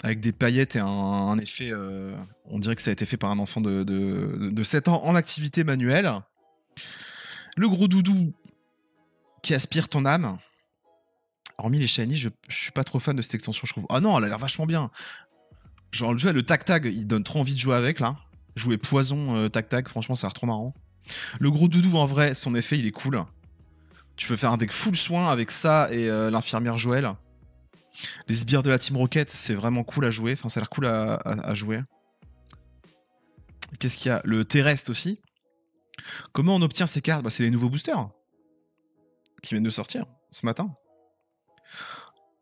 avec des paillettes et un effet, on dirait que ça a été fait par un enfant de 7 ans en activité manuelle. Le gros doudou qui aspire ton âme. Hormis les shiny, je suis pas trop fan de cette extension, je trouve. Ah non, elle a l'air vachement bien. Genre le tac-tag, il donne trop envie de jouer avec, là. Jouer poison tac-tag, franchement, ça a l'air trop marrant. Le gros doudou, en vrai, son effet, il est cool. Tu peux faire un deck full soin avec ça et l'infirmière Joël. Les sbires de la Team Rocket, c'est vraiment cool à jouer. Enfin, ça a l'air cool à jouer. Qu'est-ce qu'il y a? Le terrestre aussi. Comment on obtient ces cartes? Bah, c'est les nouveaux boosters qui viennent de sortir ce matin.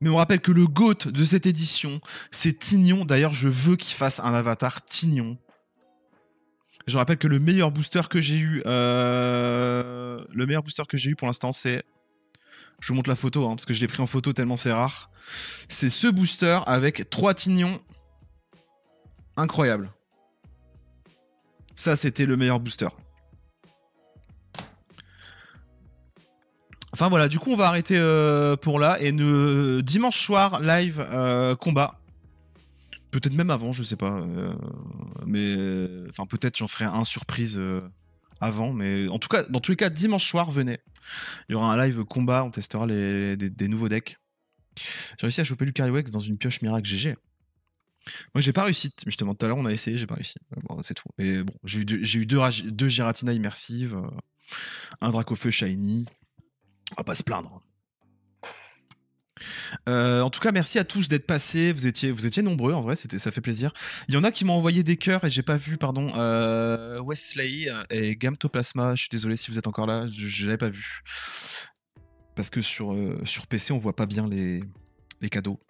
Mais on rappelle que le GOAT de cette édition, c'est Tignon. D'ailleurs, je veux qu'il fasse un avatar Tignon. Je rappelle que le meilleur booster que j'ai eu, pour l'instant, c'est... Je vous montre la photo, hein, parce que je l'ai pris en photo tellement c'est rare. C'est ce booster avec 3 Tignons. Incroyable. Ça, c'était le meilleur booster. Enfin voilà, du coup on va arrêter pour là et dimanche soir live combat. Peut-être même avant, je sais pas. Mais enfin peut-être j'en ferai un surprise avant, mais en tout cas dans tous les cas dimanche soir venez. Il y aura un live combat, on testera des nouveaux decks. J'ai réussi à choper Lucariox dans une pioche miracle GG. Moi j'ai pas réussi, justement tout à l'heure on a essayé, j'ai pas réussi. Bon, c'est tout. Mais bon, j'ai eu deux Giratina immersives, un Dracofeu shiny. On va pas se plaindre. En tout cas, merci à tous d'être passés. Vous étiez nombreux, en vrai, ça fait plaisir. Il y en a qui m'ont envoyé des cœurs et j'ai pas vu, pardon. Wesley et Gamtoplasma, je suis désolé si vous êtes encore là, je l'avais pas vu. Parce que sur PC, on voit pas bien les cadeaux.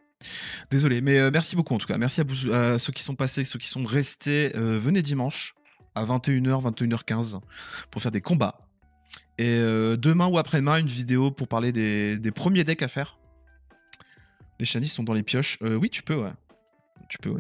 Désolé, mais merci beaucoup en tout cas. Merci à ceux qui sont passés, ceux qui sont restés. Venez dimanche à 21h, 21h15 pour faire des combats. Et demain ou après-demain, une vidéo pour parler des premiers decks à faire. Les shinies sont dans les pioches. Oui, tu peux, ouais. Tu peux.